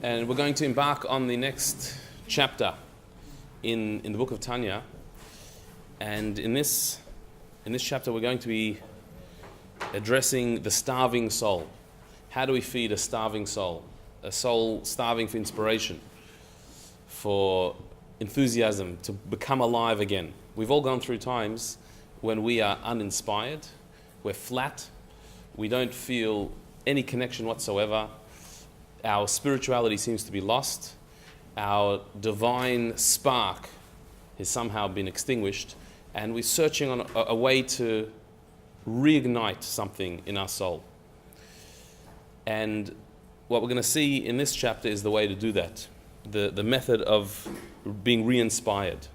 And we're going to embark on the next chapter in the book of Tanya. And in this chapter, we're going to be addressing the starving soul. How do we feed a starving soul? A soul starving for inspiration, for enthusiasm, to become alive again. We've all gone through times when we are uninspired, we're flat, we don't feel any connection whatsoever. Our spirituality seems to be lost. Our divine spark has somehow been extinguished, and we're searching on a way to reignite something in our soul. And what we're going to see in this chapter is the way to do that, the method of being re-inspired.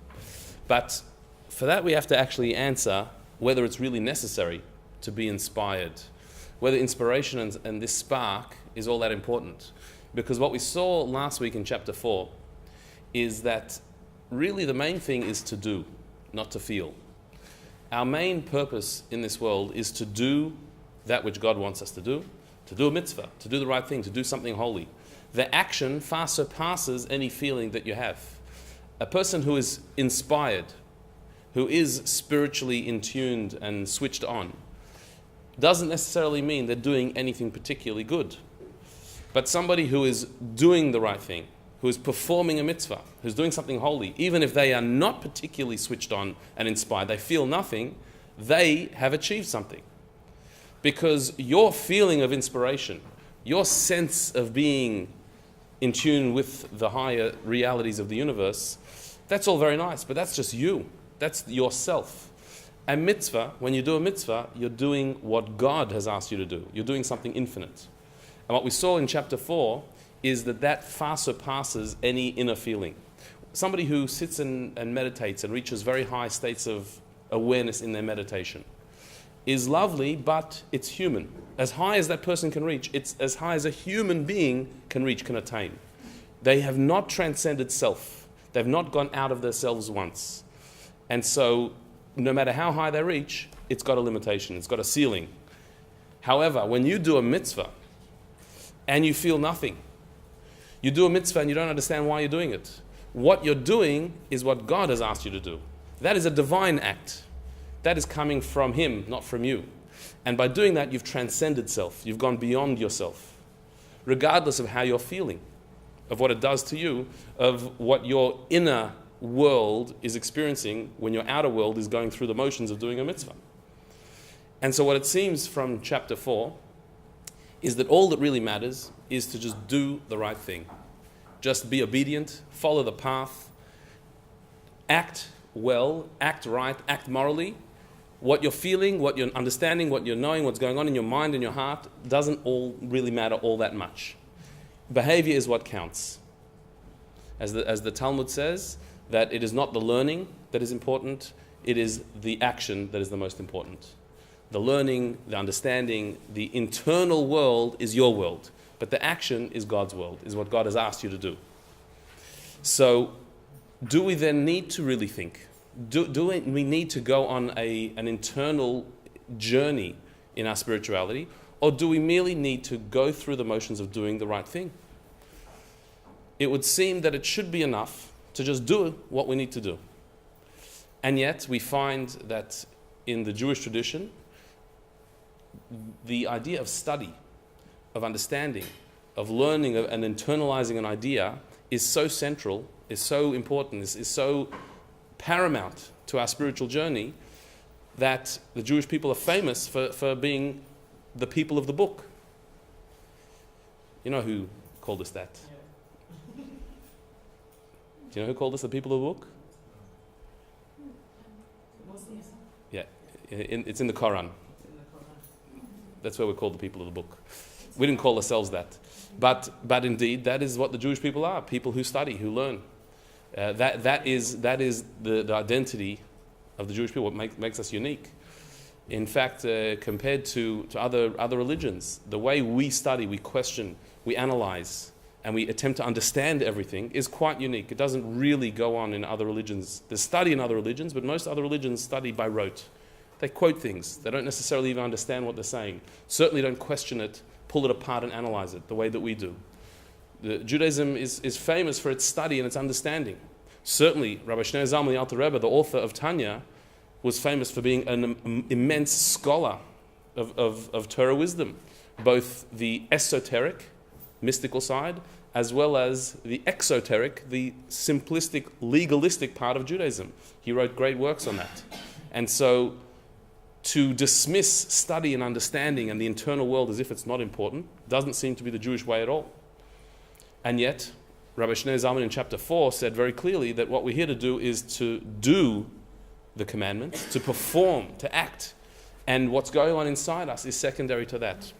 But for that, we have to actually answer whether it's really necessary to be inspired, whether inspiration and this spark is all that important. Because what we saw last week in chapter 4 is that really the main thing is to do, not to feel. Our main purpose in this world is to do that which God wants us to do a mitzvah, to do the right thing, to do something holy. The action far surpasses any feeling that you have. A person who is inspired, who is spiritually in tuned and switched on, doesn't necessarily mean they're doing anything particularly good. But somebody who is doing the right thing, who is performing a mitzvah, who's doing something holy, even if they are not particularly switched on and inspired, they feel nothing, they have achieved something. Because your feeling of inspiration, your sense of being in tune with the higher realities of the universe, that's all very nice, but that's just you. That's yourself. A mitzvah, when you do a mitzvah, you're doing what God has asked you to do. You're doing something infinite. And what we saw in chapter 4 is that far surpasses any inner feeling. Somebody who sits and meditates and reaches very high states of awareness in their meditation is lovely, but it's human. As high as that person can reach, it's as high as a human being can attain. They have not transcended self. They've not gone out of themselves once. And so, no matter how high they reach, it's got a limitation, it's got a ceiling. However, when you do a mitzvah, and you feel nothing. You do a mitzvah and you don't understand why you're doing it. What you're doing is what God has asked you to do. That is a divine act. That is coming from Him, not from you. And by doing that, you've transcended self. You've gone beyond yourself. Regardless of how you're feeling, of what it does to you, of what your inner world is experiencing when your outer world is going through the motions of doing a mitzvah. And so what it seems from chapter 4 is that all that really matters is to just do the right thing. Just be obedient, follow the path, act well, act right, act morally. What you're feeling, what you're understanding, what you're knowing, what's going on in your mind and your heart doesn't all really matter all that much. Behavior is what counts. As the Talmud says, that it is not the learning that is important, it is the action that is the most important. The learning, the understanding, the internal world is your world. But the action is God's world, is what God has asked you to do. So, do we then need to really think? Do we need to go on an internal journey in our spirituality? Or do we merely need to go through the motions of doing the right thing? It would seem that it should be enough to just do what we need to do. And yet, we find that in the Jewish tradition, the idea of study, of understanding, of learning and internalizing an idea is so central, is so important, is so paramount to our spiritual journey that the Jewish people are famous for being the people of the book. You know who called us that? Yeah. Do you know who called us the people of the book? Yeah, it's in the Quran. That's where we're called the people of the book. We didn't call ourselves that. But indeed, that is what the Jewish people are, people who study, who learn. That is the identity of the Jewish people, what makes us unique. In fact, compared to other religions, the way we study, we question, we analyze, and we attempt to understand everything is quite unique. It doesn't really go on in other religions. There's study in other religions, but most other religions study by rote. They quote things. They don't necessarily even understand what they're saying. Certainly don't question it, pull it apart and analyze it the way that we do. Judaism is famous for its study and its understanding. Certainly, Rabbi Shneur Zalman, the Alter Rebbe, the author of Tanya, was famous for being an immense scholar of Torah wisdom, both the esoteric, mystical side, as well as the exoteric, the simplistic, legalistic part of Judaism. He wrote great works on that. And so, to dismiss study and understanding and the internal world as if it's not important doesn't seem to be the Jewish way at all. And yet, Rabbi Shneur Zalman in chapter 4 said very clearly that what we're here to do is to do the commandments, to perform, to act. And what's going on inside us is secondary to that.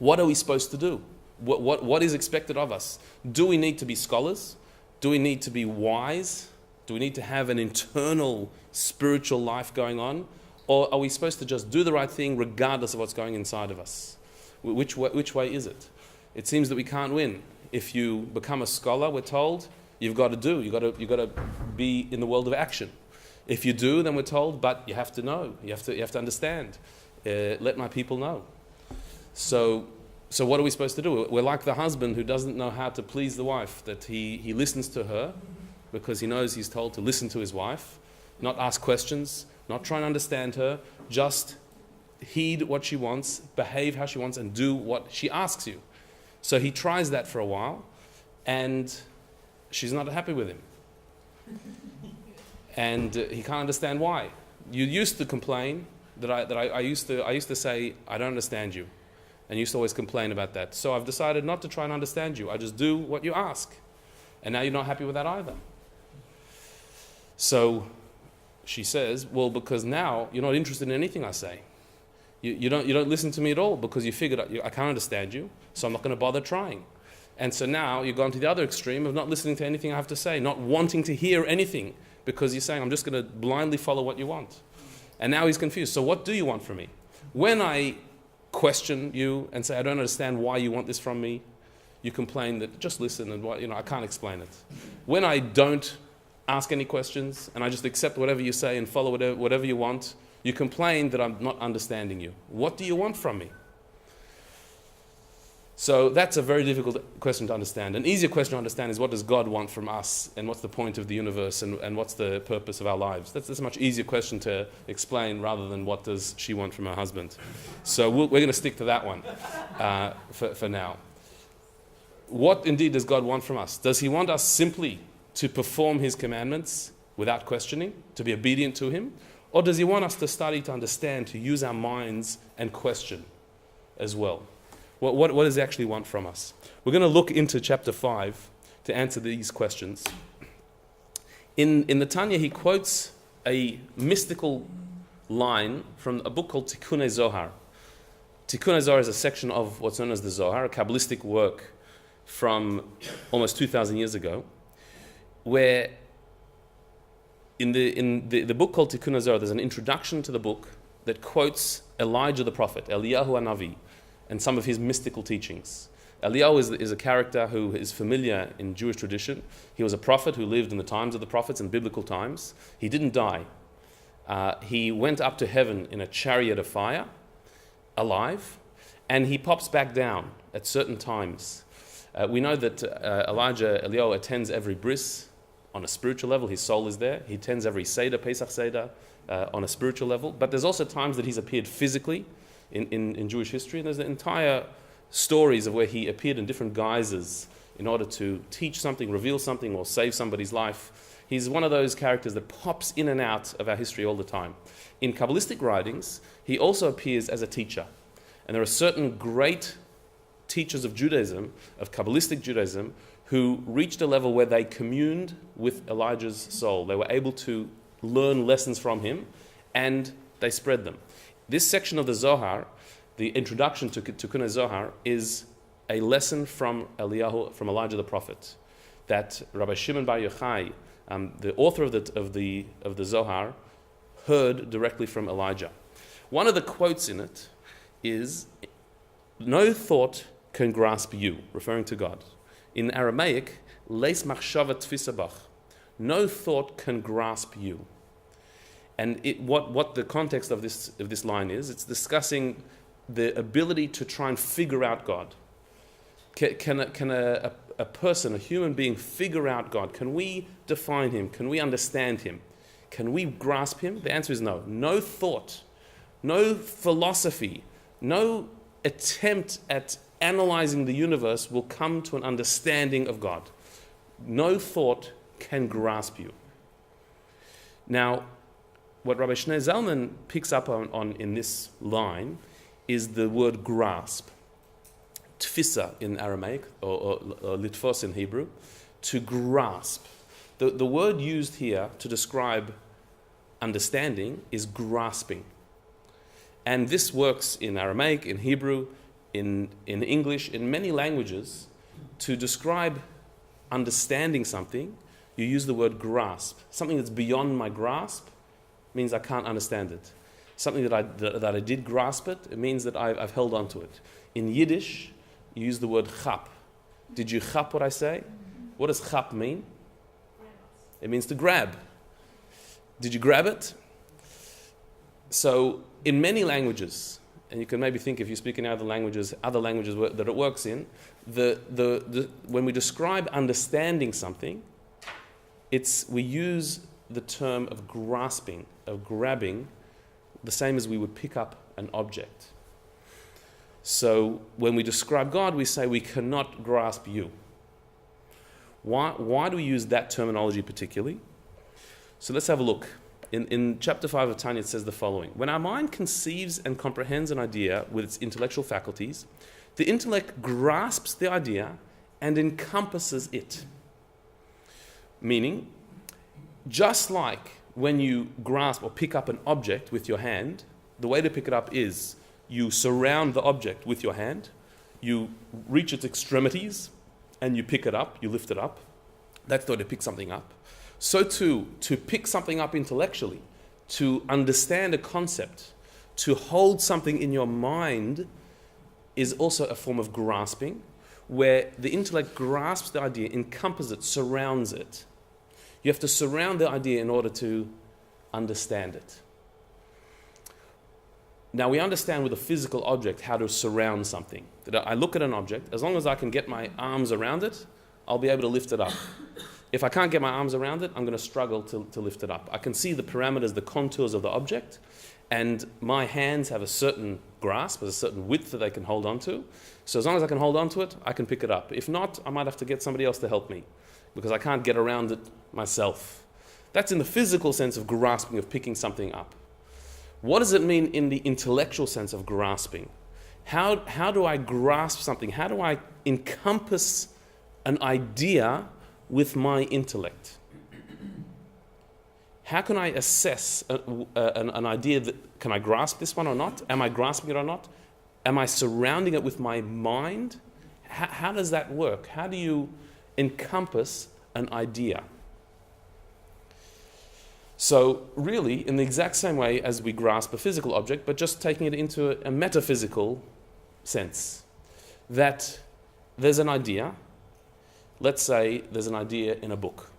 What are we supposed to do? What is expected of us? Do we need to be scholars? Do we need to be wise? Do we need to have an internal spiritual life going on? Or are we supposed to just do the right thing regardless of what's going inside of us? Which way is it? It seems that we can't win. If you become a scholar, we're told, you've got to do. You've got to be in the world of action. If you do, then we're told, but you have to know. You have to understand. Let my people know. So what are we supposed to do? We're like the husband who doesn't know how to please the wife, that he listens to her because he knows he's told to listen to his wife, not ask questions, not try and understand her, just heed what she wants, behave how she wants, and do what she asks you. So he tries that for a while, and she's not happy with him. And he can't understand why. You used to complain that I used to say, I don't understand you. And you used to always complain about that. So I've decided not to try and understand you. I just do what you ask. And now you're not happy with that either. So she says, well, because now you're not interested in anything I say. You don't listen to me at all because you figured I can't understand you, so I'm not going to bother trying. And so now you've gone to the other extreme of not listening to anything I have to say, not wanting to hear anything because you're saying, I'm just going to blindly follow what you want. And now he's confused. So what do you want from me? When I question you and say, I don't understand why you want this from me, you complain that just listen and I can't explain it. When I don't ask any questions and I just accept whatever you say and follow whatever you want, you complain that I'm not understanding you. What do you want from me? So that's a very difficult question to understand. An easier question to understand is what does God want from us and what's the point of the universe and what's the purpose of our lives. That's a much easier question to explain rather than what does she want from her husband. So we're going to stick to that one for now. What indeed does God want from us? Does he want us simply to perform his commandments without questioning, to be obedient to him? Or does he want us to study, to understand, to use our minds and question as well? What does he actually want from us? We're going to look into chapter 5 to answer these questions. In the Tanya, he quotes a mystical line from a book called Tikkunei Zohar. Tikkunei Zohar is a section of what's known as the Zohar, a Kabbalistic work from almost 2,000 years ago, where in the book called Tikkunei Zohar, there's an introduction to the book that quotes Elijah the prophet, Eliyahu HaNavi, and some of his mystical teachings. Eliyahu is a character who is familiar in Jewish tradition. He was a prophet who lived in the times of the prophets and biblical times. He didn't die. He went up to heaven in a chariot of fire, alive, and he pops back down at certain times. We know that Eliyahu attends every bris on a spiritual level. His soul is there. He attends every Seder, Pesach Seder, on a spiritual level. But there's also times that he's appeared physically in Jewish history, and there's entire stories of where he appeared in different guises in order to teach something, reveal something, or save somebody's life. He's one of those characters that pops in and out of our history all the time. In Kabbalistic writings, he also appears as a teacher. And there are certain great teachers of Judaism, of Kabbalistic Judaism, who reached a level where they communed with Elijah's soul. They were able to learn lessons from him, and they spread them. This section of the Zohar, the introduction to Tikkunei Zohar, is a lesson from Elijah the prophet, that Rabbi Shimon Bar Yochai, the author of the Zohar, heard directly from Elijah. One of the quotes in it is, "No thought can grasp you," referring to God. In Aramaic, "Leis machshava tfisa bach," no thought can grasp you. And what the context of this line is, it's discussing the ability to try and figure out God. Can a person, a human being, figure out God? Can we define him? Can we understand him? Can we grasp him? The answer is no. No thought, no philosophy, no attempt at analyzing the universe will come to an understanding of God. No thought can grasp you. Now, what Rabbi Shneur Zalman picks up on in this line is the word grasp. Tfisa in Aramaic, or litfos in Hebrew, to grasp. The word used here to describe understanding is grasping. And this works in Aramaic, in Hebrew, in English, in many languages. To describe understanding something, you use the word grasp. Something that's beyond my grasp means I can't understand it. Something that I did grasp it means that I've held on to it. In Yiddish, you use the word chap. Did you chap what I say? What does chap mean? It means to grab. Did you grab it? So in many languages, and you can maybe think if you speak in other languages that it works in, when we describe understanding something, we use the term of grasping, of grabbing, the same as we would pick up an object. So when we describe God, we say we cannot grasp you. Why do we use that terminology particularly? So let's have a look. In chapter 5 of Tanya, it says the following. When our mind conceives and comprehends an idea with its intellectual faculties, the intellect grasps the idea and encompasses it. Meaning, just like when you grasp or pick up an object with your hand, the way to pick it up is you surround the object with your hand, you reach its extremities, and you pick it up, you lift it up. That's the way to pick something up. So too, to pick something up intellectually, to understand a concept, to hold something in your mind is also a form of grasping, where the intellect grasps the idea, encompasses it, surrounds it. You have to surround the idea in order to understand it. Now, we understand with a physical object how to surround something. That I look at an object, as long as I can get my arms around it, I'll be able to lift it up. If I can't get my arms around it, I'm going to struggle to lift it up. I can see the parameters, the contours of the object, and my hands have a certain grasp, a certain width that they can hold on to. So as long as I can hold on to it, I can pick it up. If not, I might have to get somebody else to help me, because I can't get around it myself. That's in the physical sense of grasping, of picking something up. What does it mean in the intellectual sense of grasping? How do I grasp something? How do I encompass an idea with my intellect? How can I assess an idea that, can I grasp this one or not? Am I grasping it or not? Am I surrounding it with my mind? How does that work? How do you encompass an idea? So really, in the exact same way as we grasp a physical object, but just taking it into a metaphysical sense, that there's an idea. Let's say there's an idea in a book.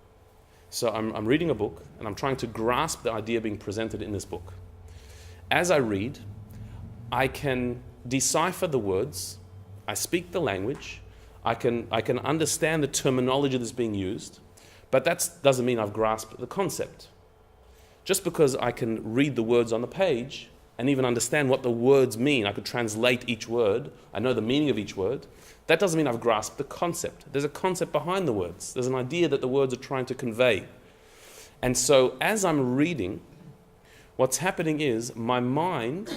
So I'm reading a book, and I'm trying to grasp the idea being presented in this book. As I read, I can decipher the words, I speak the language, I can understand the terminology that's being used, but that doesn't mean I've grasped the concept. Just because I can read the words on the page and even understand what the words mean, I could translate each word, I know the meaning of each word, that doesn't mean I've grasped the concept. There's a concept behind the words. There's an idea that the words are trying to convey. And so as I'm reading, what's happening is my mind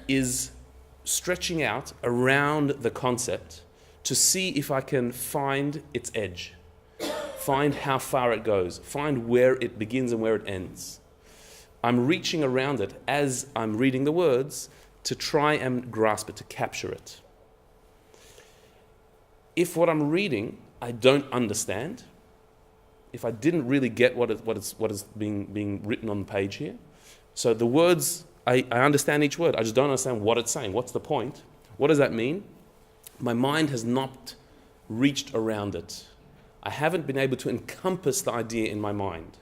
is stretching out around the concept to see if I can find its edge, find how far it goes, find where it begins and where it ends. I'm reaching around it as I'm reading the words to try and grasp it, to capture it. If what I'm reading I don't understand, if I didn't really get what is being written on the page here, so the words, I understand each word, I just don't understand what it's saying. What's the point? What does that mean? My mind has not reached around it. I haven't been able to encompass the idea in my mind.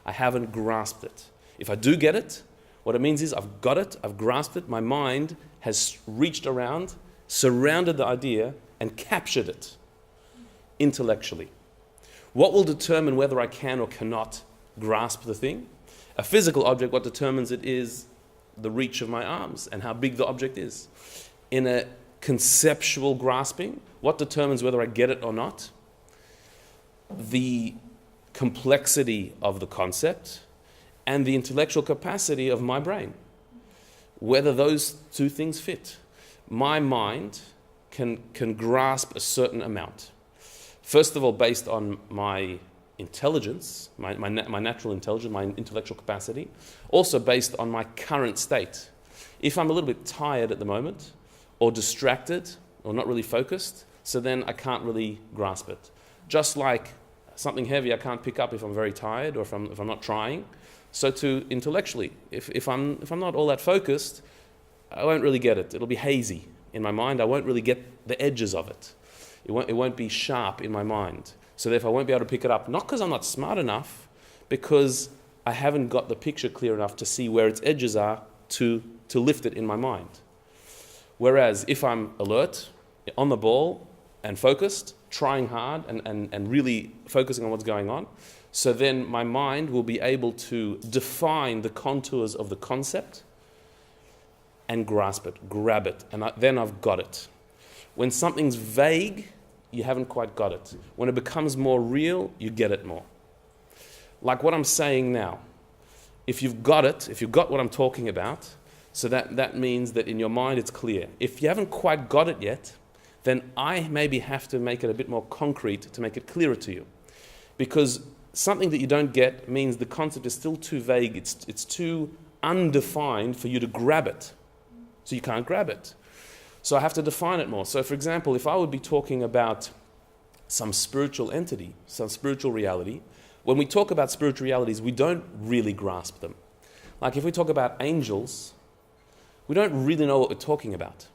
I haven't grasped it. If I do get it, what it means is I've grasped it, my mind has reached around, surrounded the idea, and captured it intellectually. What will determine whether I can or cannot grasp the thing? A physical object, what determines it is the reach of my arms and how big the object is. In a conceptual grasping, what determines whether I get it or not? The complexity of the concept and the intellectual capacity of my brain. Whether those two things fit. My mind can grasp a certain amount. First of all, based on my intelligence, my natural intelligence, my intellectual capacity. Also based on my current state. If I'm a little bit tired at the moment, or distracted, or not really focused, so then I can't really grasp it. Just like something heavy I can't pick up if I'm very tired, or if I'm not trying. So too intellectually, if I'm not all that focused, I won't really get it. It'll be hazy in my mind. I won't really get the edges of it. It won't be sharp in my mind. So therefore I won't be able to pick it up. Not because I'm not smart enough, because I haven't got the picture clear enough to see where its edges are to lift it in my mind. Whereas if I'm alert, on the ball, and focused, trying hard and really focusing on what's going on, so then my mind will be able to define the contours of the concept and grasp it, grab it, and then I've got it. When something's vague, you haven't quite got it. When it becomes more real, you get it more. Like what I'm saying now. If you've got it, if you've got what I'm talking about, so that means that in your mind it's clear. If you haven't quite got it yet, then I maybe have to make it a bit more concrete to make it clearer to you. Because something that you don't get means the concept is still too vague, it's too undefined for you to grab it. So you can't grab it. So I have to define it more. So for example, if I would be talking about some spiritual entity, some spiritual reality, when we talk about spiritual realities, we don't really grasp them. Like if we talk about angels, we don't really know what we're talking about.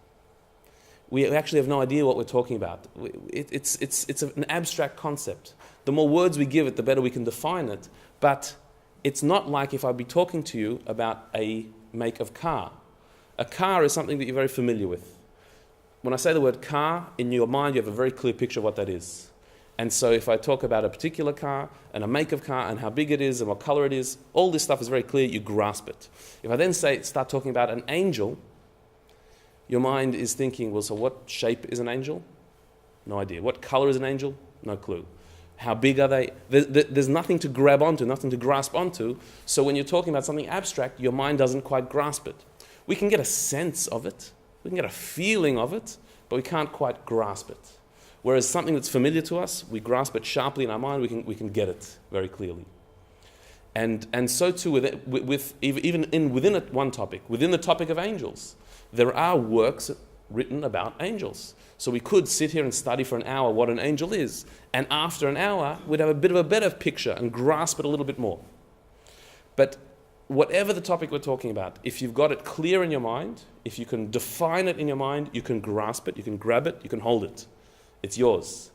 We actually have no idea what we're talking about. It's an abstract concept. The more words we give it, the better we can define it. But it's not like if I'd be talking to you about a make of car. A car is something that you're very familiar with. When I say the word car, in your mind you have a very clear picture of what that is. And so if I talk about a particular car and a make of car and how big it is and what color it is, all this stuff is very clear, you grasp it. If I then start talking about an angel, your mind is thinking, well, so what shape is an angel? No idea. What color is an angel? No clue. How big are they? There's nothing to grab onto, nothing to grasp onto. So when you're talking about something abstract, your mind doesn't quite grasp it. We can get a sense of it. We can get a feeling of it, but we can't quite grasp it. Whereas something that's familiar to us, we grasp it sharply in our mind, we can get it very clearly. And so too within one topic, within the topic of angels, there are works written about angels. So we could sit here and study for an hour what an angel is, and after an hour we'd have a bit of a better picture and grasp it a little bit more. But whatever the topic we're talking about, if you've got it clear in your mind, if you can define it in your mind, you can grasp it, you can grab it, you can hold it. It's yours.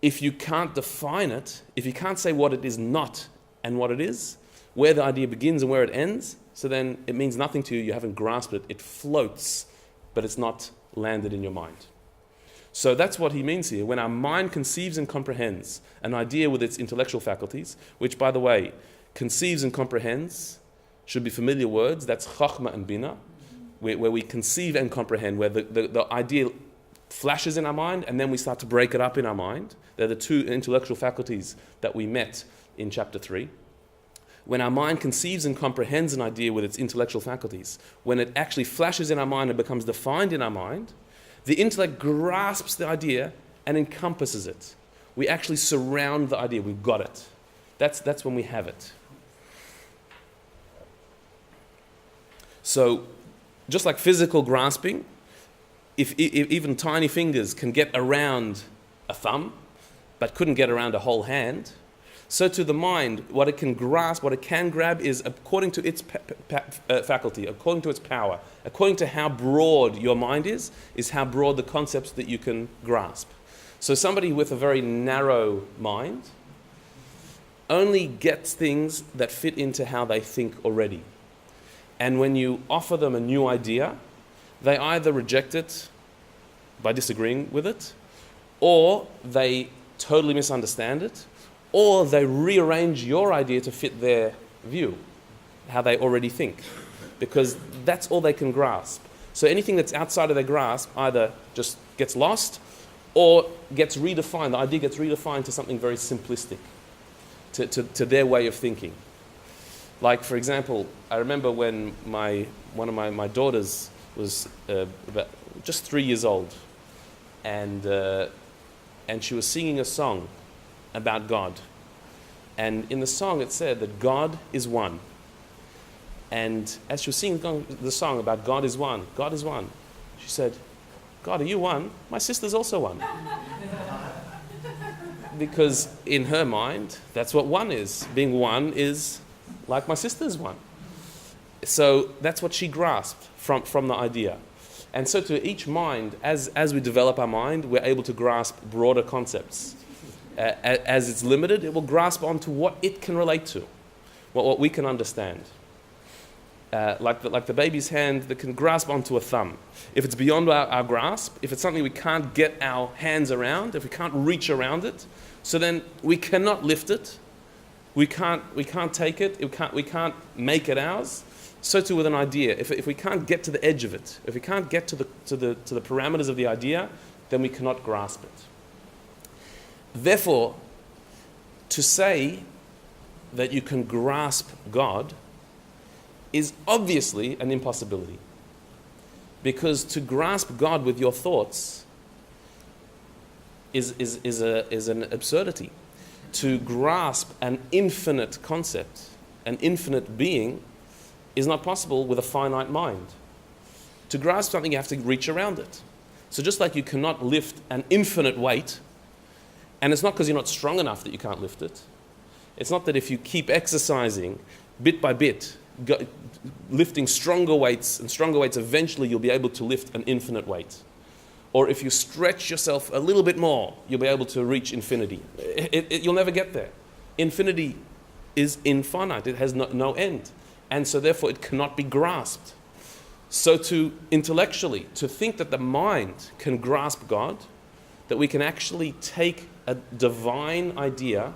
If you can't define it, if you can't say what it is not and what it is, where the idea begins and where it ends, so then it means nothing to you, you haven't grasped it, it floats, but it's not landed in your mind. So that's what he means here. When our mind conceives and comprehends an idea with its intellectual faculties, which by the way, conceives and comprehends should be familiar words, that's chachma and bina, where we conceive and comprehend, where the idea flashes in our mind and then we start to break it up in our mind. They're the two intellectual faculties that we met in chapter 3. When our mind conceives and comprehends an idea with its intellectual faculties, when it actually flashes in our mind and becomes defined in our mind, the intellect grasps the idea and encompasses it. We actually surround the idea, we've got it. That's when we have it. So, just like physical grasping, if even tiny fingers can get around a thumb, but couldn't get around a whole hand, so to the mind, what it can grasp, what it can grab is according to its faculty, according to its power, according to how broad your mind is how broad the concepts that you can grasp. So somebody with a very narrow mind only gets things that fit into how they think already. And when you offer them a new idea, they either reject it by disagreeing with it, or they totally misunderstand it, or they rearrange your idea to fit their view, how they already think, because that's all they can grasp. So anything that's outside of their grasp either just gets lost or gets redefined. The idea gets redefined to something very simplistic, to their way of thinking. Like, for example, I remember when one of my daughters was about just 3 years old, and she was singing a song about God. And in the song it said that God is one. And as she was singing the song about God is one, she said, God, are you one? My sister's also one. Because in her mind, that's what one is. Being one is like my sister's one. So that's what she grasped from the idea. And so to each mind, as we develop our mind, we're able to grasp broader concepts. As it's limited, it will grasp onto what it can relate to, what we can understand. Like the baby's hand that can grasp onto a thumb. If it's beyond our grasp, if it's something we can't get our hands around, if we can't reach around it, so then we cannot lift it, we can't take it, we can't make it ours. So too with an idea. If we can't get to the edge of it, if we can't get to the parameters of the idea, then we cannot grasp it. Therefore, to say that you can grasp God is obviously an impossibility. Because to grasp God with your thoughts is an absurdity. To grasp an infinite concept, an infinite being, is not possible with a finite mind. To grasp something, you have to reach around it. So just like you cannot lift an infinite weight, and it's not because you're not strong enough that you can't lift it. It's not that if you keep exercising bit by bit, lifting stronger weights, eventually you'll be able to lift an infinite weight. Or if you stretch yourself a little bit more, you'll be able to reach infinity. You'll never get there. Infinity is infinite. It has no end. And so therefore it cannot be grasped. So to intellectually, to think that the mind can grasp God, that we can actually take a divine idea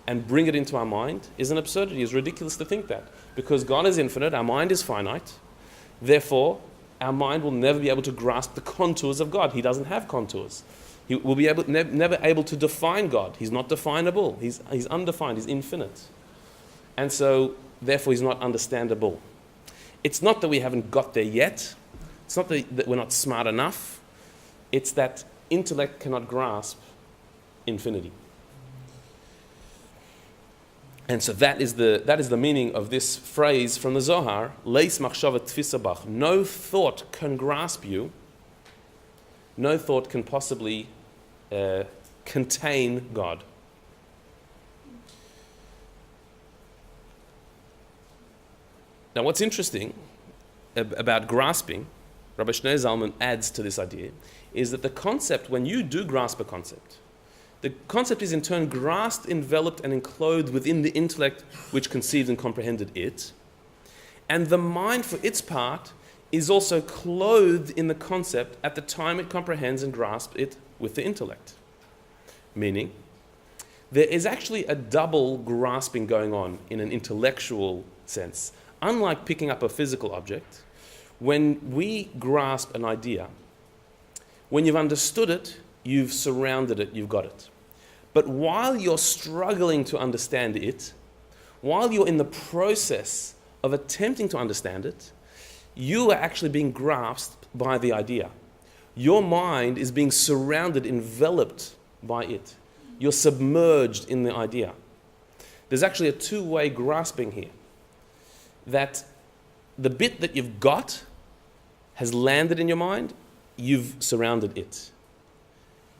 and bring it into our mind, is an absurdity. It's ridiculous to think that. Because God is infinite, our mind is finite. Therefore, our mind will never be able to grasp the contours of God. He doesn't have contours. He will be never able to define God. He's not definable. He's undefined. He's infinite. And so, therefore, he's not understandable. It's not that we haven't got there yet. It's not that we're not smart enough. It's that intellect cannot grasp infinity. And so that is the meaning of this phrase from the Zohar, Leis machshavat tfisa bach. No thought can grasp you. No thought can possibly contain God. Now what's interesting about grasping, Rabbi Shneur Zalman adds to this idea, is that the concept, when you do grasp a concept, the concept is in turn grasped, enveloped, and enclosed within the intellect which conceived and comprehended it. And the mind, for its part, is also clothed in the concept at the time it comprehends and grasps it with the intellect. Meaning, there is actually a double grasping going on in an intellectual sense. Unlike picking up a physical object, when we grasp an idea, when you've understood it, you've surrounded it, you've got it. But while you're struggling to understand it, while you're in the process of attempting to understand it, you are actually being grasped by the idea. Your mind is being surrounded, enveloped by it. You're submerged in the idea. There's actually a two-way grasping here. That the bit that you've got has landed in your mind, you've surrounded it.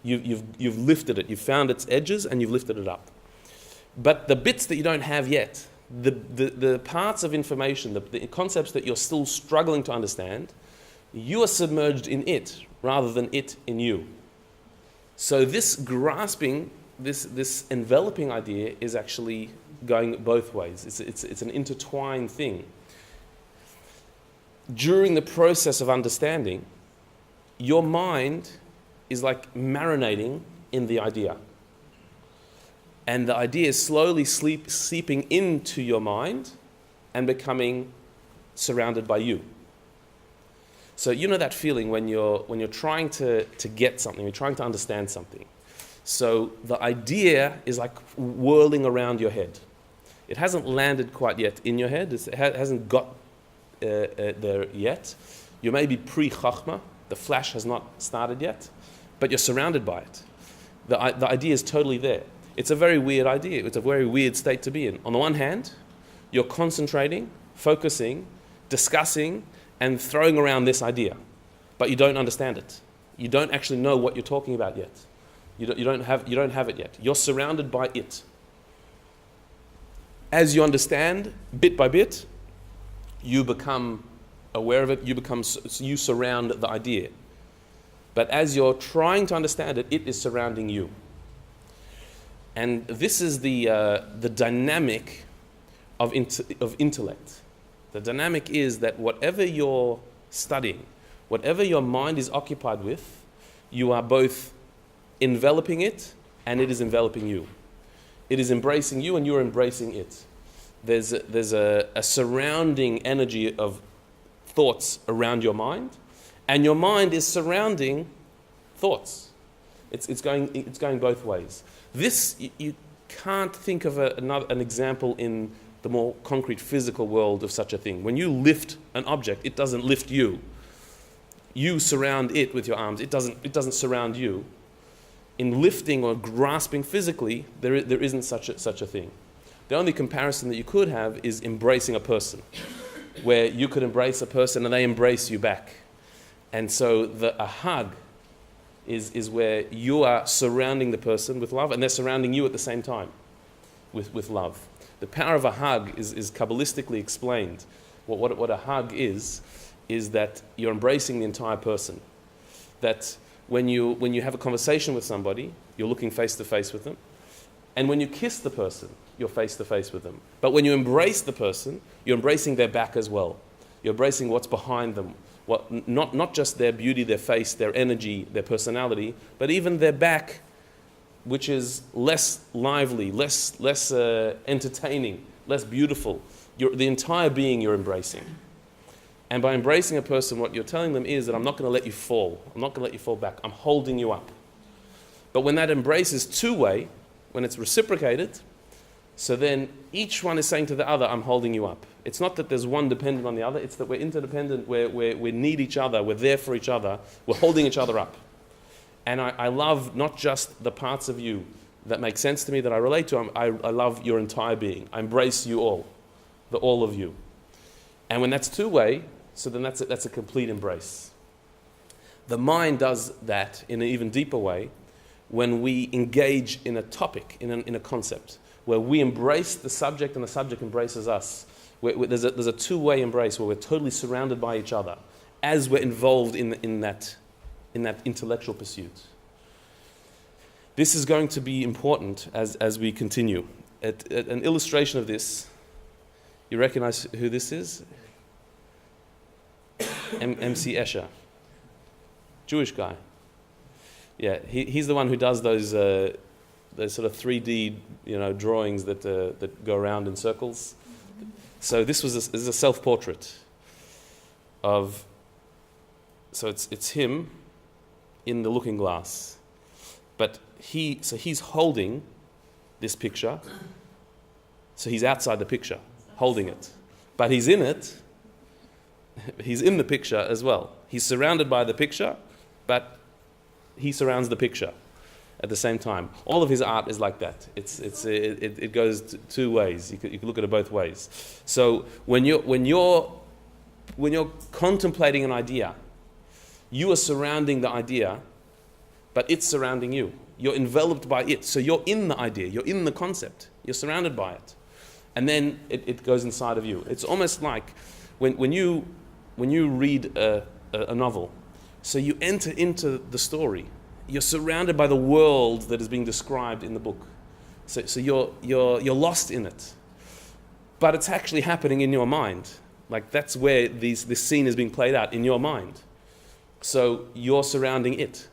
You've lifted it. You've found its edges and you've lifted it up. But the bits that you don't have yet, the parts of information, the concepts that you're still struggling to understand, you are submerged in it rather than it in you. So this grasping, this enveloping idea is actually going both ways. It's an intertwined thing. During the process of understanding, your mind is like marinating in the idea. And the idea is slowly seeping into your mind and becoming surrounded by you. So you know that feeling when you're trying to get something, you're trying to understand something. So the idea is like whirling around your head. It hasn't landed quite yet in your head. It hasn't got there yet. You may be pre-chachma. The flash has not started yet, but you're surrounded by it. The idea is totally there. It's a very weird idea. It's a very weird state to be in. On the one hand, you're concentrating, focusing, discussing, and throwing around this idea, but you don't understand it. You don't actually know what you're talking about yet. You don't have it yet. You're surrounded by it. As you understand, bit by bit, you become aware of it. You surround the idea. But as you're trying to understand it, it is surrounding you. And this is the dynamic of intellect. The dynamic is that whatever you're studying, whatever your mind is occupied with, you are both enveloping it and it is enveloping you. It is embracing you and you're embracing it. There's a surrounding energy of thoughts around your mind, and your mind is surrounding thoughts. It's going both ways. This, you can't think of an example in the more concrete physical world of such a thing. When you lift an object, it doesn't lift you. You surround it with your arms. It doesn't surround you. In lifting or grasping physically, there isn't such a thing. The only comparison that you could have is embracing a person, where you could embrace a person and they embrace you back. And so a hug is where you are surrounding the person with love and they're surrounding you at the same time with love. The power of a hug is Kabbalistically explained. What a hug is that you're embracing the entire person. That when you have a conversation with somebody, you're looking face to face with them. And when you kiss the person, you're face to face with them. But when you embrace the person, you're embracing their back as well. You're embracing what's behind them. Not just their beauty, their face, their energy, their personality, but even their back, which is less lively, less entertaining, less beautiful. The entire being you're embracing. And by embracing a person, what you're telling them is that I'm not going to let you fall. I'm not going to let you fall back. I'm holding you up. But when that embrace is two-way, when it's reciprocated, so then each one is saying to the other, I'm holding you up. It's not that there's one dependent on the other. It's that we're interdependent, we need each other, we're there for each other, we're holding each other up. And I love not just the parts of you that make sense to me, that I relate to. I love your entire being. I embrace you all, the all of you. And when that's two-way, so then that's a complete embrace. The mind does that in an even deeper way when we engage in a topic, in a concept, where we embrace the subject and the subject embraces us. There's a two-way embrace where we're totally surrounded by each other as we're involved in that intellectual pursuit. This is going to be important as we continue. An illustration of this, you recognize who this is? MC Escher, Jewish guy. Yeah, he's the one who does those sort of 3D, drawings that go around in circles. So this is a self-portrait of. So it's him in the looking glass, but he's holding this picture. So he's outside the picture, holding it, but he's in it. He's in the picture as well. He's surrounded by the picture, but he surrounds the picture at the same time. All of his art is like that. It goes two ways. You can look at it both ways. So when you're contemplating an idea, you are surrounding the idea, but it's surrounding you. You're enveloped by it. So you're in the idea. You're in the concept. You're surrounded by it, and then it goes inside of you. It's almost like when you read a novel. So you enter into the story. You're surrounded by the world that is being described in the book. So you're lost in it. But it's actually happening in your mind. Like that's where this scene is being played out, in your mind. So you're surrounding it.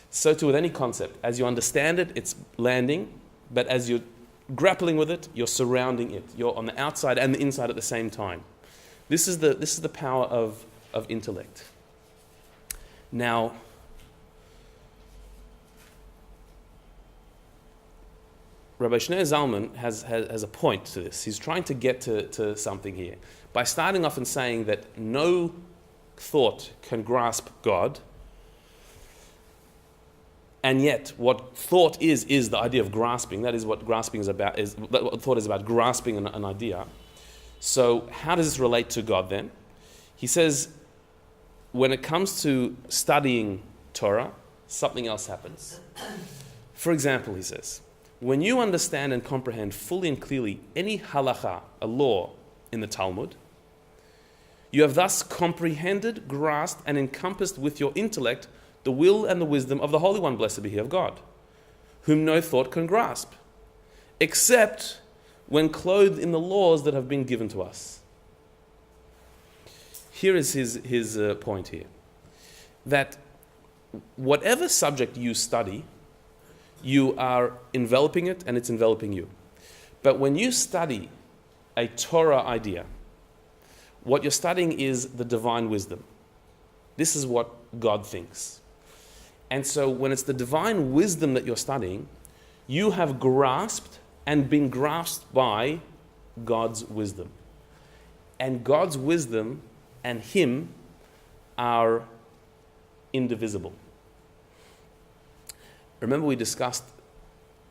So too with any concept. As you understand it, it's landing, but as you're grappling with it, you're surrounding it. You're on the outside and the inside at the same time. This is the power of intellect. Now, Rabbi Shneur Zalman has a point to this. He's trying to get to something here. By starting off and saying that no thought can grasp God, and yet what thought is the idea of grasping. That is what grasping is about, what thought is about, grasping an idea. So how does this relate to God then? He says, when it comes to studying Torah, something else happens. For example, he says, when you understand and comprehend fully and clearly any halacha, a law in the Talmud, you have thus comprehended, grasped, and encompassed with your intellect the will and the wisdom of the Holy One, blessed be He of God, whom no thought can grasp, except when clothed in the laws that have been given to us. Here is his point here, that whatever subject you study, you are enveloping it and it's enveloping you. But when you study a Torah idea, what you're studying is the divine wisdom. This is what God thinks. And so when it's the divine wisdom that you're studying, you have grasped and been grasped by God's wisdom. And God's wisdom and Him are indivisible. Remember we discussed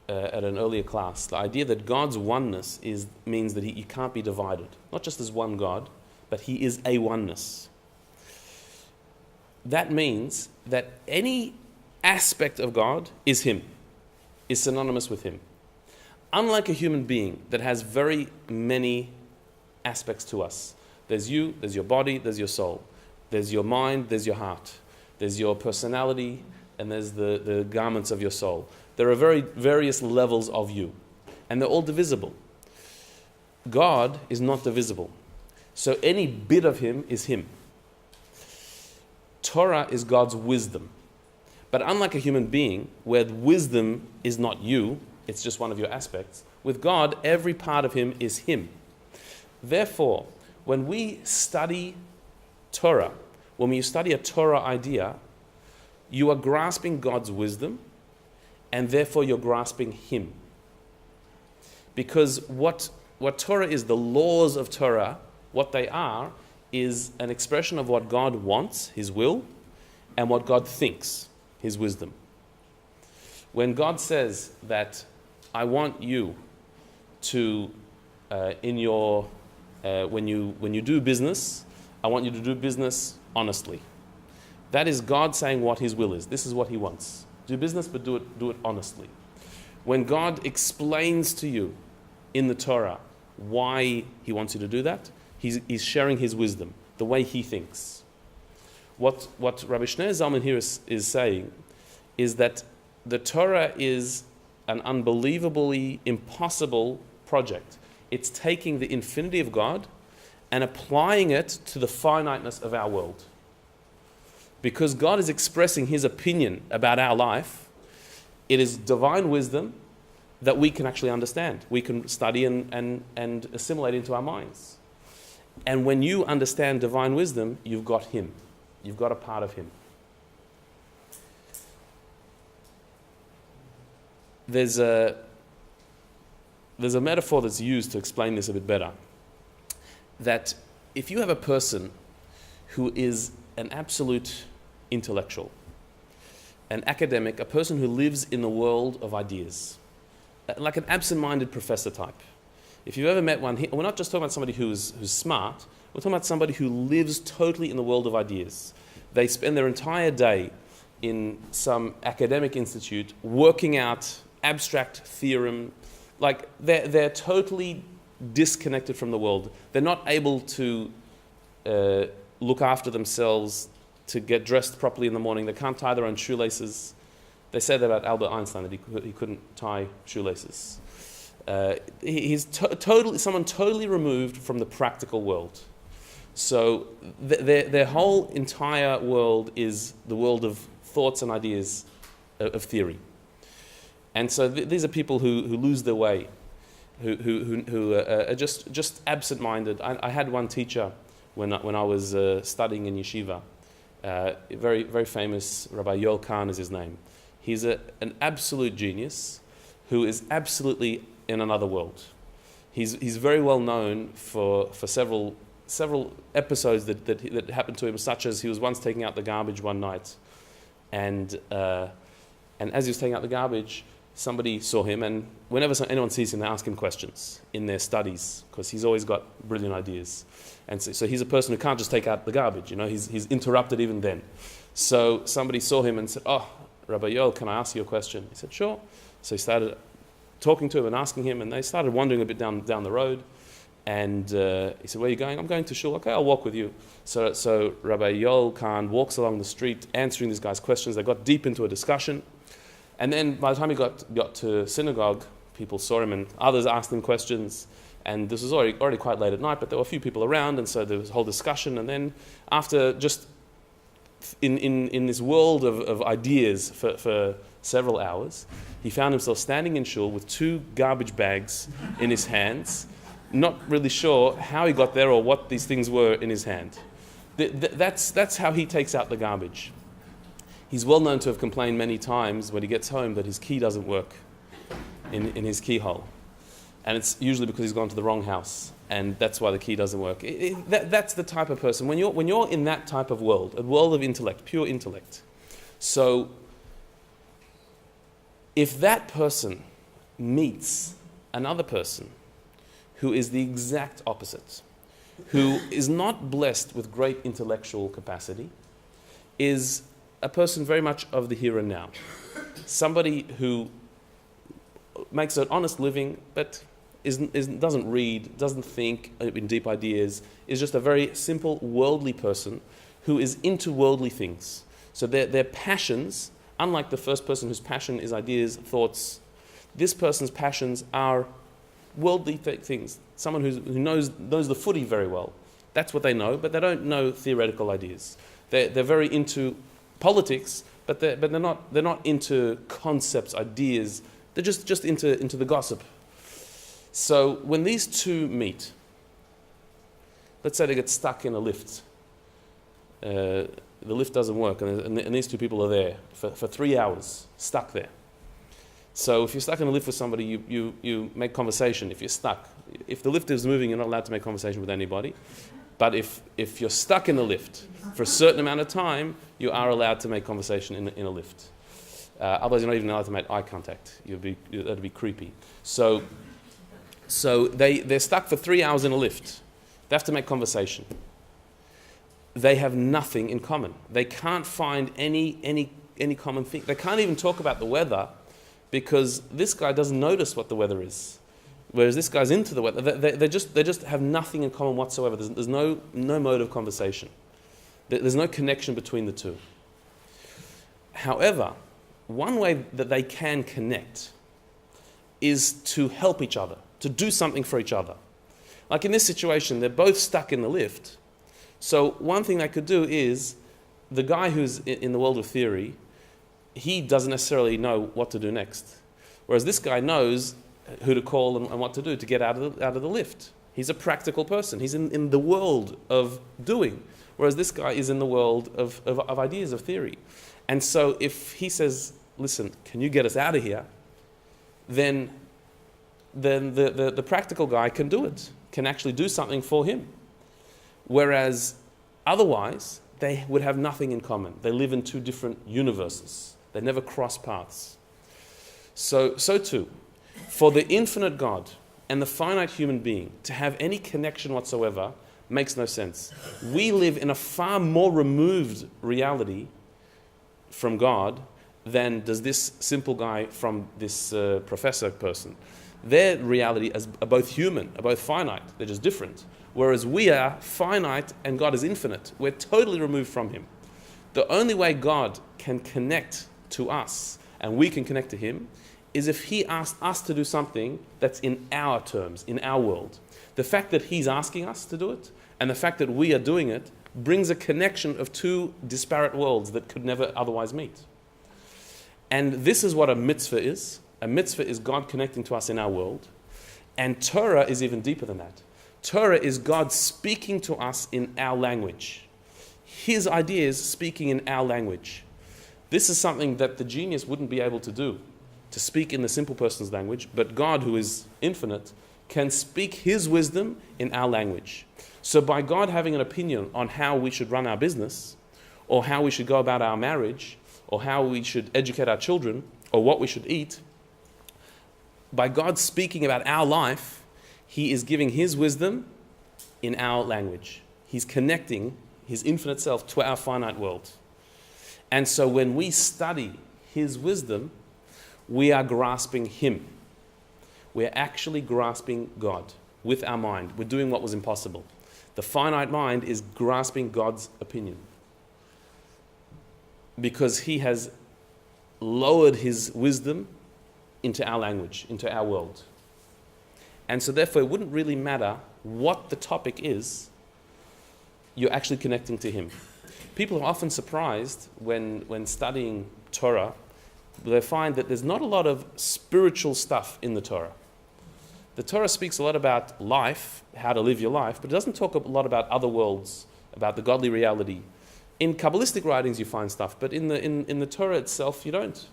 at an earlier class the idea that God's oneness means that He can't be divided. Not just as one God, but He is a oneness. That means that any aspect of God is Him, is synonymous with Him. Unlike a human being that has very many aspects to us. There's you, there's your body, there's your soul. There's your mind, there's your heart. There's your personality, and there's the garments of your soul. There are various levels of you, and they're all divisible. God is not divisible. So any bit of Him is Him. Torah is God's wisdom. But unlike a human being, where wisdom is not you, it's just one of your aspects, with God, every part of Him is Him. Therefore, when we study Torah, when you study a Torah idea, you are grasping God's wisdom, and therefore you're grasping Him. Because what Torah is, the laws of Torah, what they are, is an expression of what God wants, His will, and what God thinks, His wisdom. When God says that, I want you to, when you do business, I want you to do business honestly. That is God saying what His will is. This is what He wants. Do business, but do it honestly. When God explains to you in the Torah why He wants you to do that, He's sharing His wisdom, the way He thinks. What Rabbi Shneur Zalman here is saying is that the Torah is an unbelievably impossible project. It's taking the infinity of God and applying it to the finiteness of our world. Because God is expressing His opinion about our life, it is divine wisdom that we can actually understand. We can study and assimilate into our minds. And when you understand divine wisdom, you've got Him. You've got a part of Him. There's a metaphor that's used to explain this a bit better. That if you have a person who is an absolute intellectual, an academic, a person who lives in the world of ideas, like an absent-minded professor type. If you've ever met one, we're not just talking about somebody who's smart, we're talking about somebody who lives totally in the world of ideas. They spend their entire day in some academic institute working out abstract theorem, like they're totally disconnected from the world. They're not able to look after themselves, to get dressed properly in the morning. They can't tie their own shoelaces. They say that about Albert Einstein, that he couldn't tie shoelaces. He's someone totally removed from the practical world. So their whole entire world is the world of thoughts and ideas of theory. And so these are people who lose their way, who are just absent-minded. I had one teacher when I was studying in yeshiva, very, very famous, Rabbi Yoel Kahn is his name. He's an absolute genius who is absolutely in another world. He's very well known for several episodes that happened to him, such as he was once taking out the garbage one night, and as he was taking out the garbage, somebody saw him, and whenever anyone sees him, they ask him questions in their studies, because he's always got brilliant ideas. And so he's a person who can't just take out the garbage, he's interrupted even then. So somebody saw him and said, "Oh, Rabbi Yoel, can I ask you a question?" He said, "Sure." So he started talking to him and asking him, and they started wandering a bit down the road. And he said, "Where are you going?" "I'm going to shul." "Okay, I'll walk with you." So Rabbi Yoel Kahn walks along the street answering these guys' questions. They got deep into a discussion. And then by the time he got to synagogue, people saw him and others asked him questions. And this was already quite late at night, but there were a few people around, and so there was a whole discussion. And then after just in this world of ideas for several hours, he found himself standing in shul with 2 garbage bags in his hands, not really sure how he got there or what these things were in his hand. That's how he takes out the garbage. He's well known to have complained many times when he gets home that his key doesn't work in his keyhole. And it's usually because he's gone to the wrong house, and that's why the key doesn't work. That's the type of person. When you're in that type of world, a world of intellect, pure intellect. So if that person meets another person who is the exact opposite, who is not blessed with great intellectual capacity, is a person very much of the here and now. Somebody who makes an honest living, but doesn't read, doesn't think in deep ideas, is just a very simple worldly person who is into worldly things. So their passions, unlike the first person whose passion is ideas, thoughts, this person's passions are worldly things. Someone who knows the footy very well. That's what they know, but they don't know theoretical ideas. They're very into politics, but they're not into concepts, ideas. They're just into the gossip. So when these two meet, let's say they get stuck in a lift. The lift doesn't work, and these two people are there for 3 hours, stuck there. So if you're stuck in a lift with somebody, you make conversation. If you're stuck, if the lift is moving, you're not allowed to make conversation with anybody. But if you're stuck in the lift for a certain amount of time, you are allowed to make conversation in a lift. Otherwise, you're not even allowed to make eye contact. That'd be creepy. So they're stuck for 3 hours in a lift. They have to make conversation. They have nothing in common. They can't find any common thing. They can't even talk about the weather because this guy doesn't notice what the weather is, whereas this guy's into the weather. They just have nothing in common whatsoever. There's no mode of conversation. There's no connection between the two. However, one way that they can connect is to help each other, to do something for each other. Like in this situation, they're both stuck in the lift. So one thing they could do is, the guy who's in the world of theory, he doesn't necessarily know what to do next. Whereas this guy knows who to call and what to do to get out of the lift. He's a practical person. He's in the world of doing. Whereas this guy is in the world of ideas, of theory. And so if he says, "Listen, can you get us out of here?" then the practical guy can do it, can actually do something for him. Whereas otherwise, they would have nothing in common. They live in two different universes. They never cross paths. So too, for the infinite God and the finite human being to have any connection whatsoever makes no sense. We live in a far more removed reality from God than does this simple guy from this professor person. Their reality are both human, are both finite. They're just different. Whereas we are finite and God is infinite. We're totally removed from Him. The only way God can connect to us and we can connect to Him is if He asked us to do something that's in our terms, in our world. The fact that He's asking us to do it and the fact that we are doing it brings a connection of two disparate worlds that could never otherwise meet. And this is what a mitzvah is. A mitzvah is God connecting to us in our world. And Torah is even deeper than that. Torah is God speaking to us in our language. His ideas speaking in our language. This is something that the genius wouldn't be able to do, to speak in the simple person's language, but God, who is infinite, can speak His wisdom in our language. So by God having an opinion on how we should run our business, or how we should go about our marriage, or how we should educate our children, or what we should eat, by God speaking about our life, He is giving His wisdom in our language. He's connecting His infinite self to our finite world. And so when we study His wisdom, we are grasping Him. We're actually grasping God with our mind. We're doing what was impossible. The finite mind is grasping God's opinion, because He has lowered His wisdom into our language, into our world. And so therefore it wouldn't really matter what the topic is, you're actually connecting to Him. People are often surprised when studying Torah. They find that there's not a lot of spiritual stuff in the Torah. The Torah speaks a lot about life, how to live your life, but it doesn't talk a lot about other worlds, about the godly reality. In Kabbalistic writings you find stuff, but in the Torah itself you don't.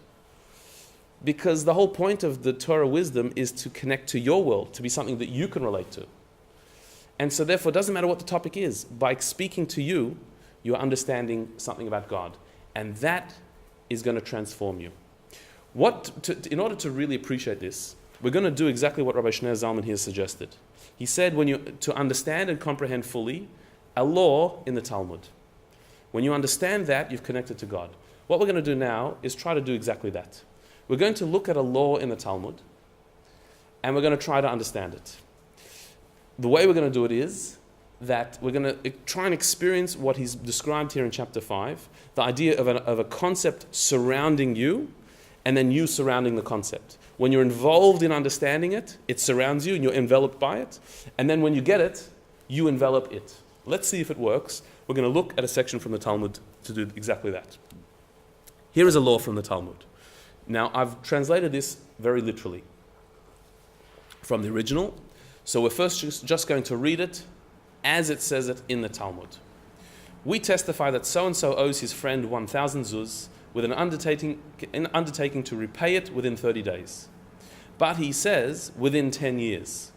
Because the whole point of the Torah wisdom is to connect to your world, to be something that you can relate to. And so therefore it doesn't matter what the topic is. By speaking to you, you are understanding something about God. And that is going to transform you. In order to really appreciate this, we're going to do exactly what Rabbi Shneur Zalman here suggested. He said to understand and comprehend fully a law in the Talmud. When you understand that, you've connected to God. What we're going to do now is try to do exactly that. We're going to look at a law in the Talmud, and we're going to try to understand it. The way we're going to do it is that we're going to try and experience what he's described here in chapter 5, the idea of a concept surrounding you, and then you surrounding the concept. When you're involved in understanding it, it surrounds you and you're enveloped by it. And then when you get it, you envelop it. Let's see if it works. We're going to look at a section from the Talmud to do exactly that. Here is a law from the Talmud. Now, I've translated this very literally from the original. So we're first just going to read it as it says it in the Talmud. We testify that so-and-so owes his friend 1,000 zuz with an undertaking to repay it within 30 days. But he says within 10 years.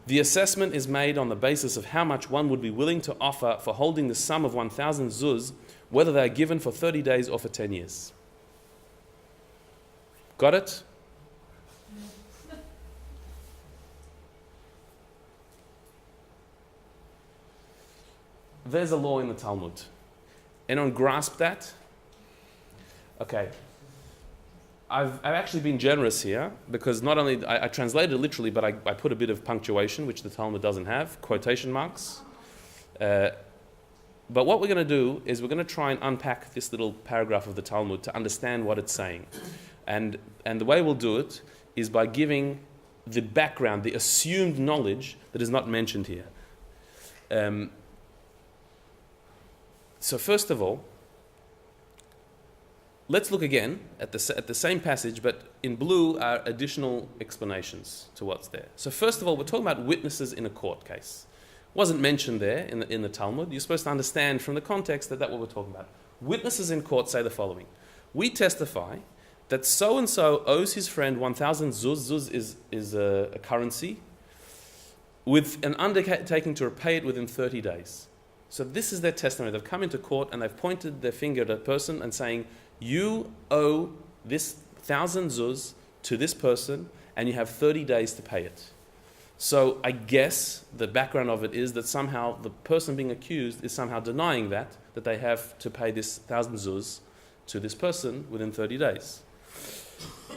The assessment is made on the basis of how much one would be willing to offer for holding the sum of 1,000 zuz, whether they are given for 30 days or for 10 years. Got it? There's a law in the Talmud. Anyone grasp that? Okay. I've actually been generous here because not only I translated it literally, but I put a bit of punctuation, which the Talmud doesn't have, quotation marks. But what we're going to do is we're going to try and unpack this little paragraph of the Talmud to understand what it's saying. And the way we'll do it is by giving the background, the assumed knowledge that is not mentioned here. So first of all, let's look again at the same passage, but in blue are additional explanations to what's there. So first of all, we're talking about witnesses in a court case. Wasn't mentioned there in the Talmud. You're supposed to understand from the context that that's what we're talking about. Witnesses in court say the following. We testify that so-and-so owes his friend 1,000 zuz. Zuz is a currency, with an undertaking to repay it within 30 days. So this is their testimony. They've come into court and they've pointed their finger at a person and saying, you owe this 1,000 zuz to this person and you have 30 days to pay it. So I guess the background of it is that somehow the person being accused is somehow denying that they have to pay this 1,000 zuz to this person within 30 days.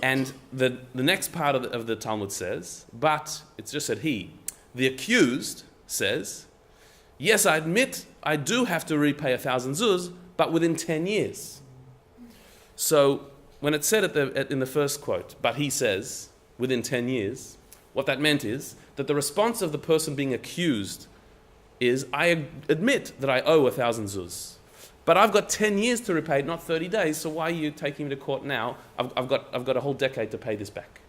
And the next part of the Talmud says, but it's just said the accused says, yes, I admit I do have to repay 1,000 zuz, but within 10 years. So when it said in the first quote, but he says, within 10 years, what that meant is that the response of the person being accused is, I admit that I owe 1,000 zuz, But I've got 10 years to repay it, not 30 days, so why are you taking me to court now? I've got a whole decade to pay this back.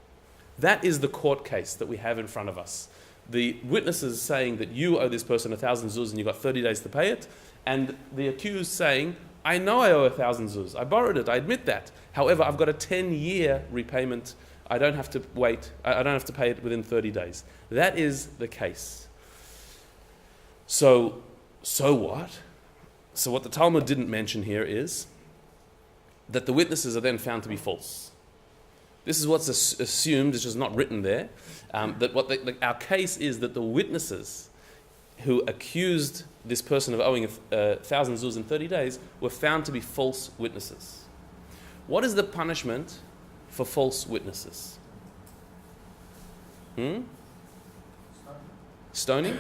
That is the court case that we have in front of us. The witnesses saying that you owe this person 1,000 zuz and you've got 30 days to pay it, and the accused saying, I know I owe 1,000 zuz, I borrowed it, I admit that. However, I've got a 10-year repayment, I don't have to wait, I don't have to pay it within 30 days. That is the case. So what? So what the Talmud didn't mention here is that the witnesses are then found to be false. This is what's assumed, it's just not written there, that our case is that the witnesses who accused this person of owing 1,000 zuz in 30 days were found to be false witnesses. What is the punishment for false witnesses? Stoning?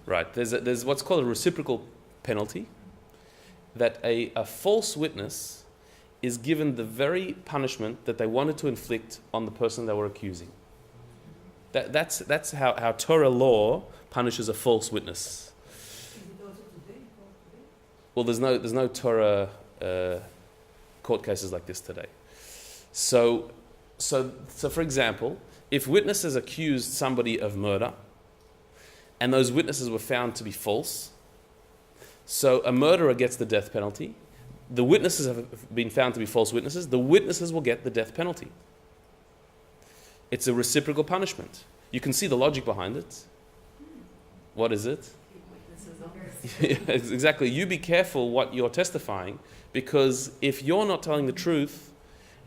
Right, there's what's called a reciprocal penalty, that a false witness is given the very punishment that they wanted to inflict on the person they were accusing. That's how Torah law punishes a false witness. Well, there's no Torah court cases like this today. So for example, if witnesses accused somebody of murder, and those witnesses were found to be false, so a murderer gets the death penalty. The witnesses have been found to be false witnesses. The witnesses will get the death penalty. It's a reciprocal punishment. You can see the logic behind it. What is it? Exactly. You be careful what you're testifying, because if you're not telling the truth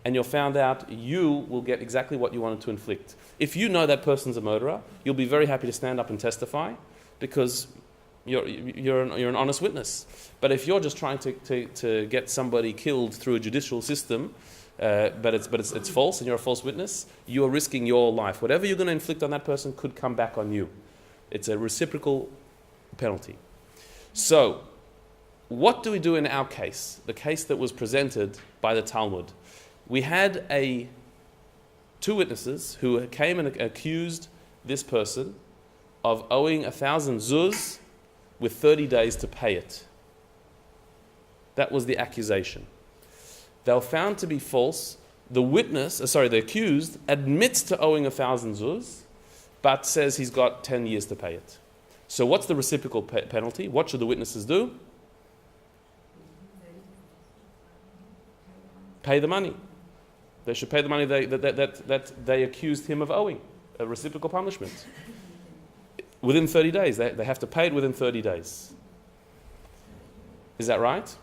and you're found out, you will get exactly what you wanted to inflict. If you know that person's a murderer, you'll be very happy to stand up and testify, because you're an honest witness. But if you're just trying to get somebody killed through a judicial system, but it's false and you're a false witness, you are risking your life. Whatever you're going to inflict on that person could come back on you. It's a reciprocal penalty. So, what do we do in our case? The case that was presented by the Talmud. We had two witnesses who came and accused this person of owing 1,000 zuz with 30 days to pay it. That was the accusation. They were found to be false. The accused admits to owing 1,000 zuz, but says he's got 10 years to pay it. So what's the reciprocal penalty? What should the witnesses do? Pay the money. They should pay the money that they accused him of owing. A reciprocal punishment. Within 30 days. They have to pay it within 30 days. Is that right?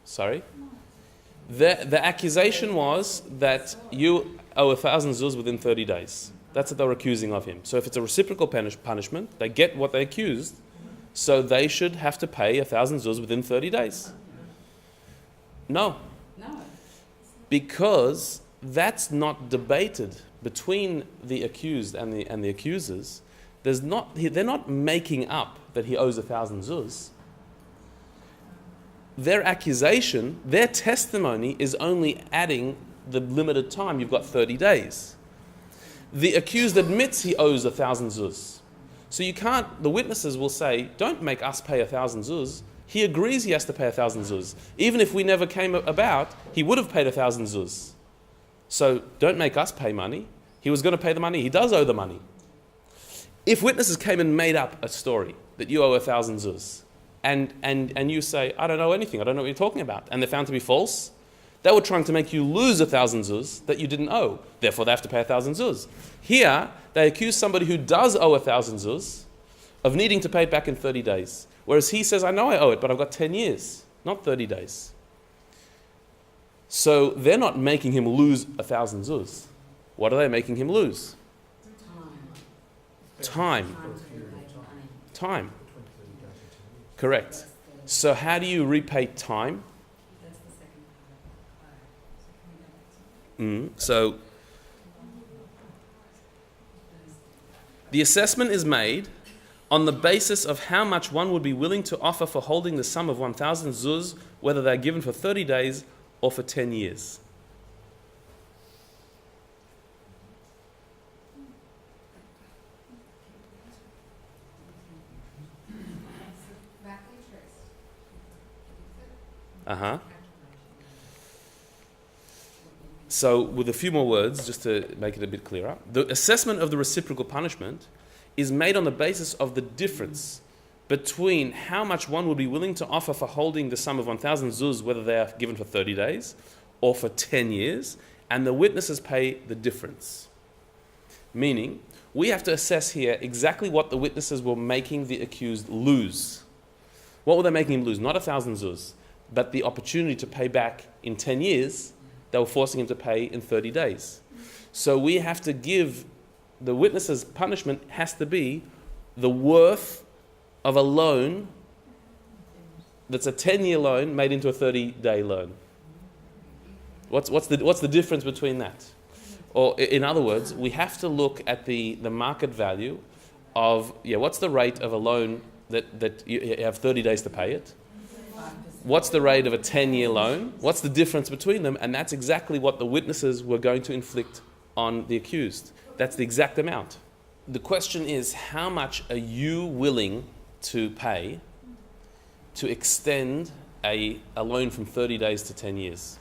Sorry? The accusation was that you owe 1,000 zuz within 30 days. That's what they were accusing of him. So if it's a reciprocal punishment, they get what they accused, so they should have to pay 1,000 zuz within 30 days. No. Because that's not debated between the accused and the accusers. They're not making up that he owes 1,000 zuz. Their accusation, their testimony is only adding the limited time. You've got 30 days. The accused admits he owes 1,000 zuz. So the witnesses will say, don't make us pay 1,000 zuz. He agrees he has to pay 1,000 zuz. Even if we never came about, he would have paid 1,000 zuz. So don't make us pay money. He was going to pay the money. He does owe the money. If witnesses came and made up a story that you owe 1,000 zuz, and you say, I don't know anything, I don't know what you're talking about, and they're found to be false, they were trying to make you lose 1,000 zuz that you didn't owe. Therefore, they have to pay 1,000 zuz. Here, they accuse somebody who does owe 1,000 zuz of needing to pay it back in 30 days. Whereas he says, I know I owe it, but I've got 10 years, not 30 days. So they're not making him lose 1,000 zuz. What are they making him lose? Time. Correct. So how do you repay time? So the assessment is made on the basis of how much one would be willing to offer for holding the sum of 1,000 zuz, whether they are given for 30 days or for 10 years. So, with a few more words, just to make it a bit clearer, the assessment of the reciprocal punishment is made on the basis of the difference between how much one would be willing to offer for holding the sum of 1,000 zuz, whether they are given for 30 days or for 10 years, and the witnesses pay the difference. Meaning, we have to assess here exactly what the witnesses were making the accused lose. What were they making him lose? Not 1,000 zuz, but the opportunity to pay back in 10 years. They were forcing him to pay in 30 days. So we have to give the witness's punishment has to be the worth of a loan that's a 10-year loan made into a 30-day loan. What's the difference between that? Or in other words, we have to look at the market value of, what's the rate of a loan that you have 30 days to pay it? What's the rate of a 10-year loan? What's the difference between them? And that's exactly what the witnesses were going to inflict on the accused. That's the exact amount. The question is, how much are you willing to pay to extend a loan from 30 days to 10 years?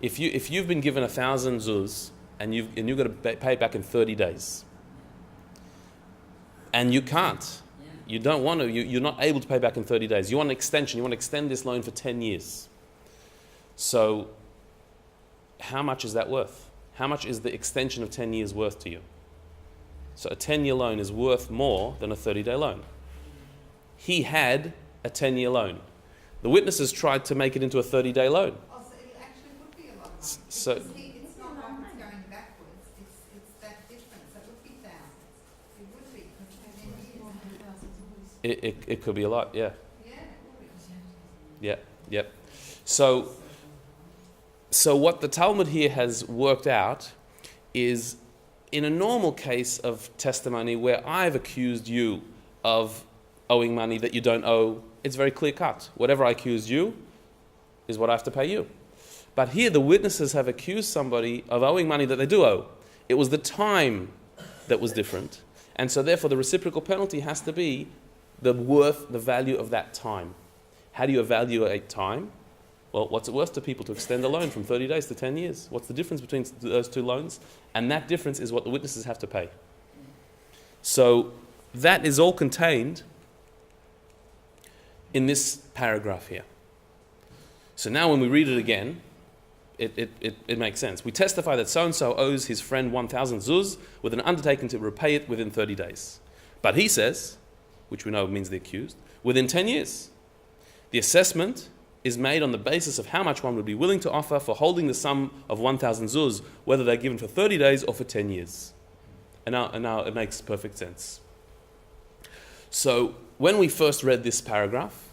If you've been given 1,000 zuz and you've got to pay it back in 30 days, and you can't, you don't want to, you're not able to pay back in 30 days. You want an extension. You want to extend this loan for 10 years. So how much is that worth? How much is the extension of 10 years worth to you? So a 10-year loan is worth more than a 30-day loan. He had a 10-year loan. The witnesses tried to make it into a 30-day loan. Oh, so it actually would be a lot of money. So it's not like it's going backwards. It's that difference. It would be thousands. It would be. It could be a lot, yeah. Yeah, it would be. Yeah, yep. So what the Talmud here has worked out is, in a normal case of testimony where I've accused you of owing money that you don't owe, it's very clear cut. Whatever I accused you is what I have to pay you. But here the witnesses have accused somebody of owing money that they do owe. It was the time that was different. And so therefore the reciprocal penalty has to be the value of that time. How do you evaluate time? Well, what's it worth to people to extend a loan from 30 days to 10 years? What's the difference between those two loans? And that difference is what the witnesses have to pay. So that is all contained in this paragraph here. So now when we read it again, it makes sense. We testify that so-and-so owes his friend 1,000 zuz with an undertaking to repay it within 30 days. But he says, which we know means the accused, within 10 years. The assessment is made on the basis of how much one would be willing to offer for holding the sum of 1,000 zuz, whether they're given for 30 days or for 10 years. And now it makes perfect sense. So when we first read this paragraph,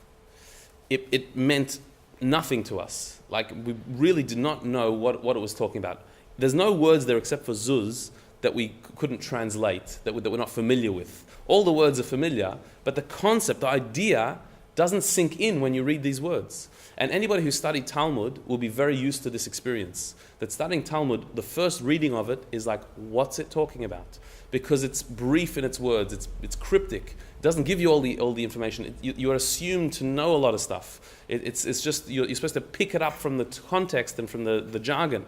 it meant nothing to us. Like, we really did not know what it was talking about. There's no words there except for zuz that we couldn't translate, that we're not familiar with. All the words are familiar, but the concept, the idea, doesn't sink in when you read these words. And anybody who studied Talmud will be very used to this experience. That studying Talmud, the first reading of it is like, what's it talking about? Because it's brief in its words, it's cryptic. It doesn't give you all the information. You are assumed to know a lot of stuff. It's just, you're supposed to pick it up from the context and from the jargon.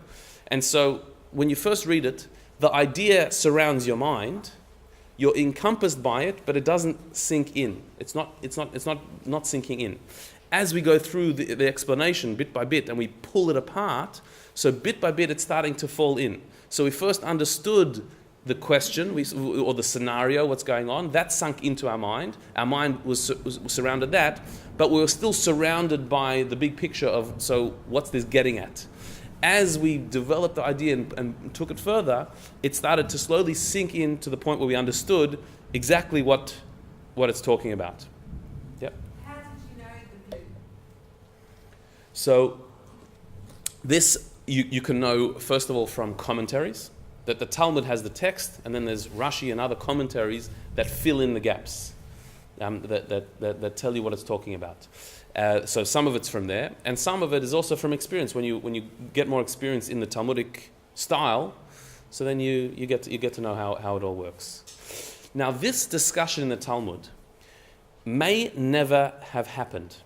And so when you first read it, the idea surrounds your mind. You're encompassed by it, but it doesn't sink in. It's not sinking in. As we go through the explanation bit by bit and we pull it apart, so bit by bit it's starting to fall in. So we first understood the question or the scenario, what's going on, that sunk into our mind. Our mind was surrounded that, but we were still surrounded by the big picture of, so what's this getting at? As we developed the idea and took it further, it started to slowly sink in to the point where we understood exactly what it's talking about. Yep. How did you know the blue? So this you can know, first of all, from commentaries. That the Talmud has the text, and then there's Rashi and other commentaries that fill in the gaps, that tell you what it's talking about. So some of it's from there, and some of it is also from experience. When you get more experience in the Talmudic style, so then you get to know how it all works. Now, this discussion in the Talmud may never have happened.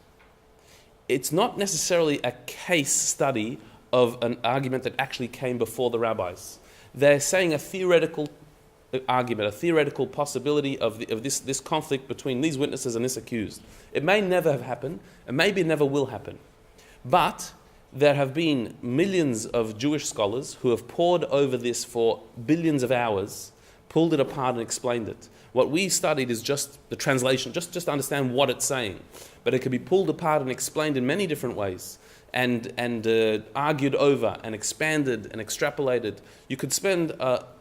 It's not necessarily a case study of an argument that actually came before the rabbis. They're saying a theoretical argument, a theoretical possibility of this conflict between these witnesses and this accused. It may never have happened, and maybe it never will happen. But there have been millions of Jewish scholars who have pored over this for billions of hours, pulled it apart and explained it. What we studied is just the translation, just to understand what it's saying. But it can be pulled apart and explained in many different ways, and argued over and expanded and extrapolated. You could spend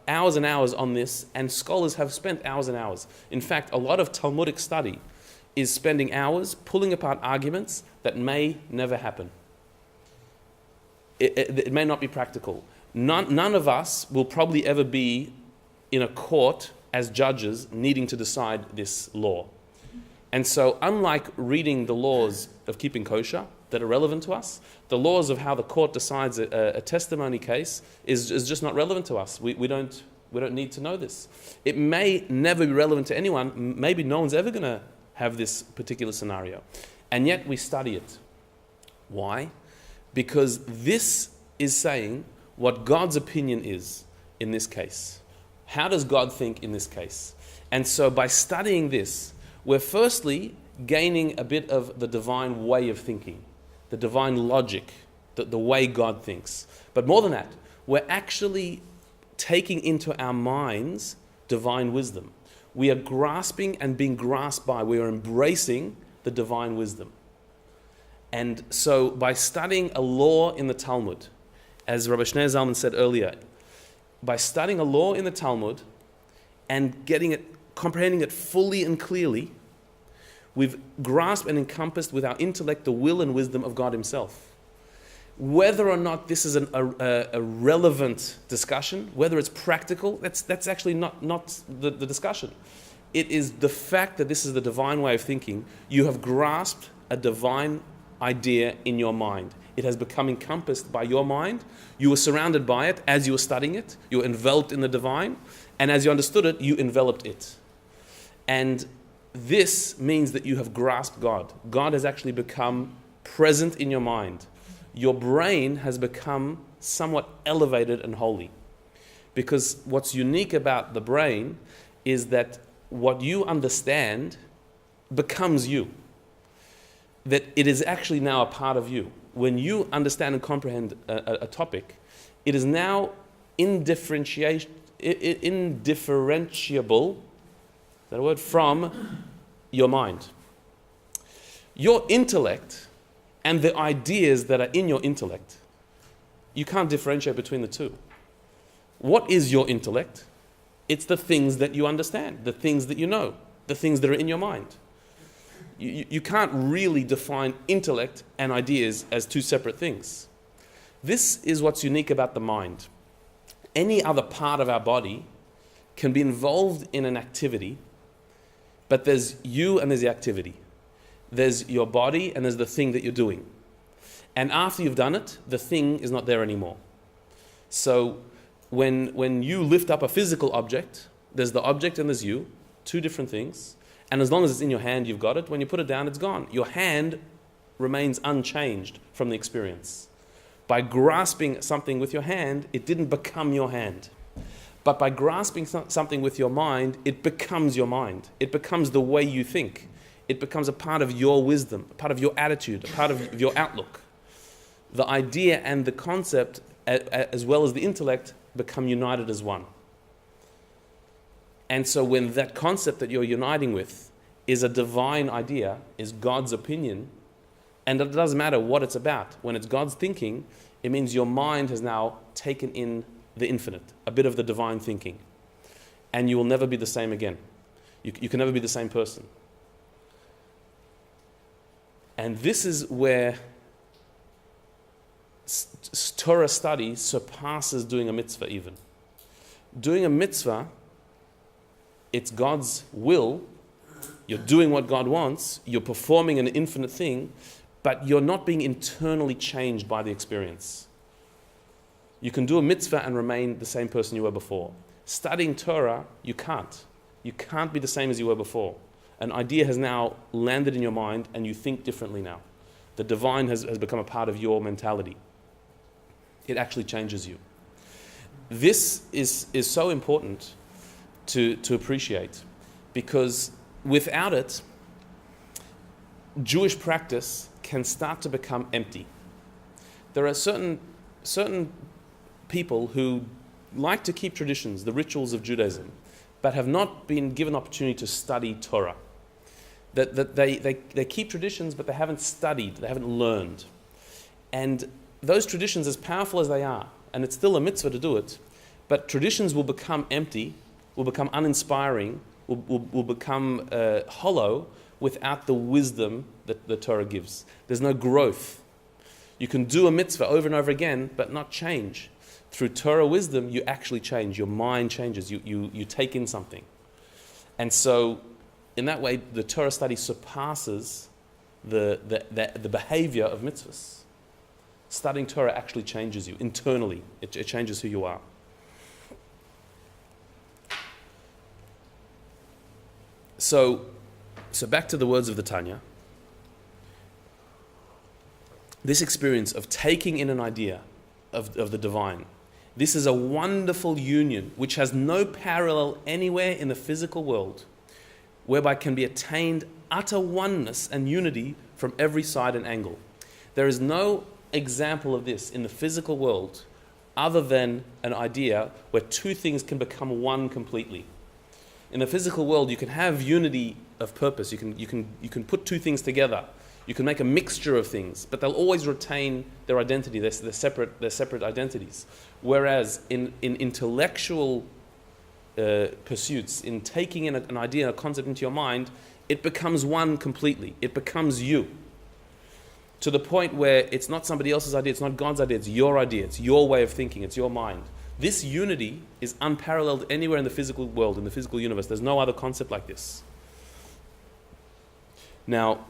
hours and hours on this, and scholars have spent hours and hours. In fact, a lot of Talmudic study is spending hours pulling apart arguments that may never happen. It may not be practical. None of us will probably ever be in a court as judges needing to decide this law. And so, unlike reading the laws of keeping kosher that are relevant to us, the laws of how the court decides a testimony case is just not relevant to us. We don't need to know this. It may never be relevant to anyone. Maybe no one's ever going to have this particular scenario. And yet we study it. Why? Because this is saying what God's opinion is in this case. How does God think in this case? And so by studying this, we're firstly gaining a bit of the divine way of thinking, the divine logic, the way God thinks. But more than that, we're actually taking into our minds divine wisdom. We are grasping and being grasped by, we are embracing the divine wisdom. And so by studying a law in the Talmud, as Rabbi Shneur Zalman said earlier, by studying a law in the Talmud and comprehending it fully and clearly, we've grasped and encompassed with our intellect the will and wisdom of God Himself. Whether or not this is a relevant discussion, whether it's practical, that's actually not the discussion. It is the fact that this is the divine way of thinking. You have grasped a divine idea in your mind. It has become encompassed by your mind. You were surrounded by it as you were studying it. You were enveloped in the divine. And as you understood it, you enveloped it. And this means that you have grasped God. God has actually become present in your mind. Your brain has become somewhat elevated and holy. Because what's unique about the brain is that what you understand becomes you. That it is actually now a part of you. When you understand and comprehend a topic, it is now indifferentiable, is that a word, from your mind. Your intellect and the ideas that are in your intellect, you can't differentiate between the two. What is your intellect? It's the things that you understand, the things that you know, the things that are in your mind. You can't really define intellect and ideas as two separate things. This is what's unique about the mind. Any other part of our body can be involved in an activity, but there's you and there's the activity. There's your body and there's the thing that you're doing. And after you've done it, the thing is not there anymore. So when you lift up a physical object, there's the object and there's you, two different things. And as long as it's in your hand, you've got it. When you put it down, it's gone. Your hand remains unchanged from the experience. By grasping something with your hand, it didn't become your hand. But by grasping something with your mind, it becomes your mind. It becomes the way you think. It becomes a part of your wisdom, a part of your attitude, a part of your outlook. The idea and the concept, as well as the intellect, become united as one. And so when that concept that you're uniting with is a divine idea, is God's opinion, and it doesn't matter what it's about. When it's God's thinking, it means your mind has now taken in the infinite, a bit of the divine thinking. And you will never be the same again. You can never be the same person. And this is where Torah study surpasses doing a mitzvah even. Doing a mitzvah, it's God's will. You're doing what God wants. You're performing an infinite thing, but you're not being internally changed by the experience. You can do a mitzvah and remain the same person you were before. Studying Torah, you can't. You can't be the same as you were before. An idea has now landed in your mind and you think differently now. The divine has become a part of your mentality. It actually changes you. This is so important to appreciate, because without it, Jewish practice can start to become empty. There are certain people who like to keep traditions, the rituals of Judaism, but have not been given opportunity to study Torah. That they keep traditions, but they haven't studied, they haven't learned. And those traditions, as powerful as they are, and it's still a mitzvah to do it, but traditions will become empty, will become uninspiring, will become hollow without the wisdom that the Torah gives. There's no growth. You can do a mitzvah over and over again, but not change. Through Torah wisdom, you actually change. Your mind changes. You take in something. And so, in that way, the Torah study surpasses the behavior of mitzvahs. Studying Torah actually changes you internally. It changes who you are. So back to the words of the Tanya. This experience of taking in an idea of the divine, this is a wonderful union which has no parallel anywhere in the physical world, whereby can be attained utter oneness and unity from every side and angle. There is no example of this in the physical world other than an idea where two things can become one completely. In the physical world, you can have unity of purpose. You can put two things together. You can make a mixture of things, but they'll always retain their identity. They're separate identities. Whereas in intellectual pursuits, in taking in an idea, a concept into your mind, it becomes one completely. It becomes you. To the point where it's not somebody else's idea, it's not God's idea, it's your idea, it's your way of thinking, it's your mind. This unity is unparalleled anywhere in the physical world, in the physical universe. There's no other concept like this. Now,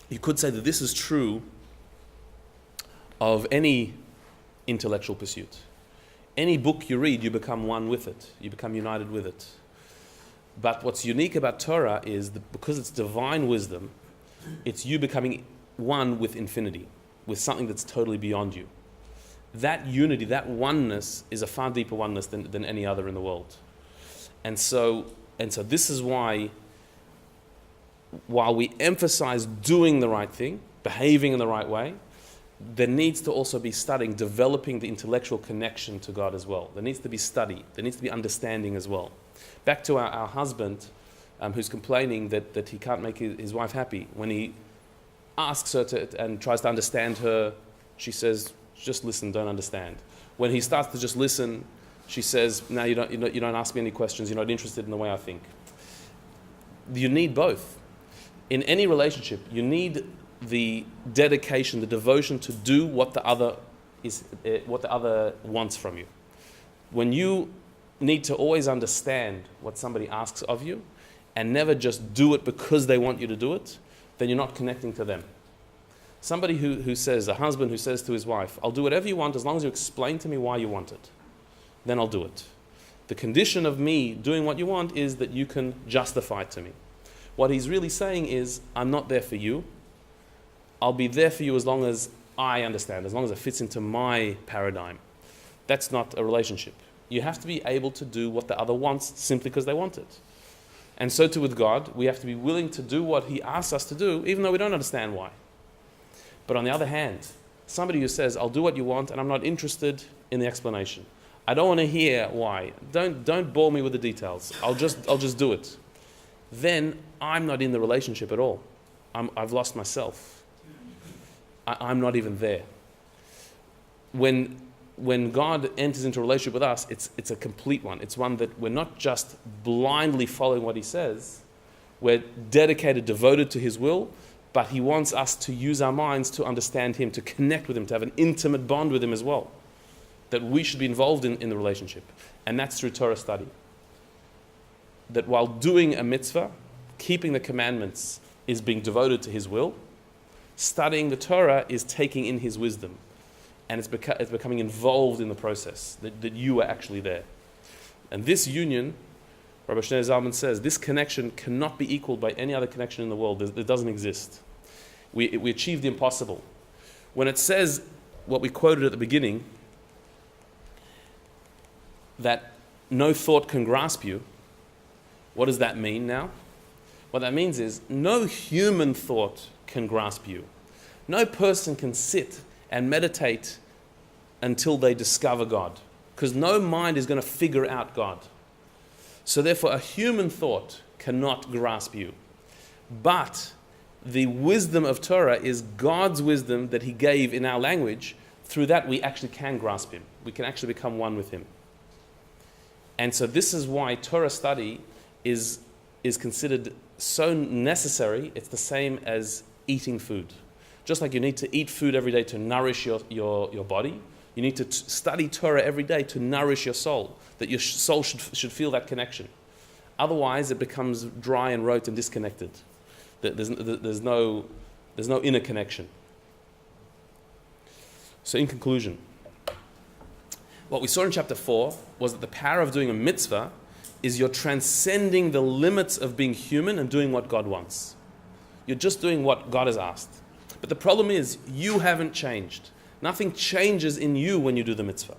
you could say that this is true of any intellectual pursuit. Any book you read, you become one with it. You become united with it. But what's unique about Torah is that because it's divine wisdom, it's you becoming one with infinity, with something that's totally beyond you. That unity, that oneness, is a far deeper oneness than any other in the world. And so this is why, while we emphasize doing the right thing, behaving in the right way, there needs to also be studying, developing the intellectual connection to God as well. There needs to be study. There needs to be understanding as well. Back to our husband, who's complaining that he can't make his wife happy. When he asks her and tries to understand her, she says, just listen, don't understand. When he starts to just listen, she says, no, you don't ask me any questions, you're not interested in the way I think. You need both. In any relationship, you need the dedication, the devotion to do what the other wants from you. When you need to always understand what somebody asks of you and never just do it because they want you to do it, then you're not connecting to them. Somebody who says, a husband who says to his wife, I'll do whatever you want as long as you explain to me why you want it. Then I'll do it. The condition of me doing what you want is that you can justify it to me. What he's really saying is, I'm not there for you. I'll be there for you as long as I understand, as long as it fits into my paradigm. That's not a relationship. You have to be able to do what the other wants simply because they want it. And so too with God, we have to be willing to do what he asks us to do, even though we don't understand why. But on the other hand, somebody who says, I'll do what you want and I'm not interested in the explanation. I don't want to hear why. Don't bore me with the details. I'll just do it. Then I'm not in the relationship at all. I've lost myself. I'm not even there. When God enters into a relationship with us, it's a complete one. It's one that we're not just blindly following what he says. We're dedicated, devoted to his will, but he wants us to use our minds to understand him, to connect with him, to have an intimate bond with him as well. that we should be involved in the relationship. And that's through Torah study. That while doing a mitzvah, keeping the commandments is being devoted to His will. Studying the Torah is taking in His wisdom. And it's becoming involved in the process, that you are actually there. And this union, Rabbi Shneur Zalman says, this connection cannot be equaled by any other connection in the world. It doesn't exist. We achieve the impossible. When it says, what we quoted at the beginning, that no thought can grasp you, what does that mean now? What that means is no human thought can grasp you. No person can sit and meditate until they discover God, because no mind is going to figure out God. So therefore, a human thought cannot grasp you. But the wisdom of Torah is God's wisdom that He gave in our language. Through that, we actually can grasp Him. We can actually become one with Him. And so this is why Torah study is considered so necessary. It's the same as eating food. Just like you need to eat food every day to nourish your body, you need to study Torah every day to nourish your soul, that your soul should feel that connection. Otherwise, it becomes dry and rote and disconnected. There's no inner connection. So in conclusion, what we saw in chapter 4 was that the power of doing a mitzvah is you're transcending the limits of being human and doing what God wants. You're just doing what God has asked. But the problem is, you haven't changed. Nothing changes in you when you do the mitzvah.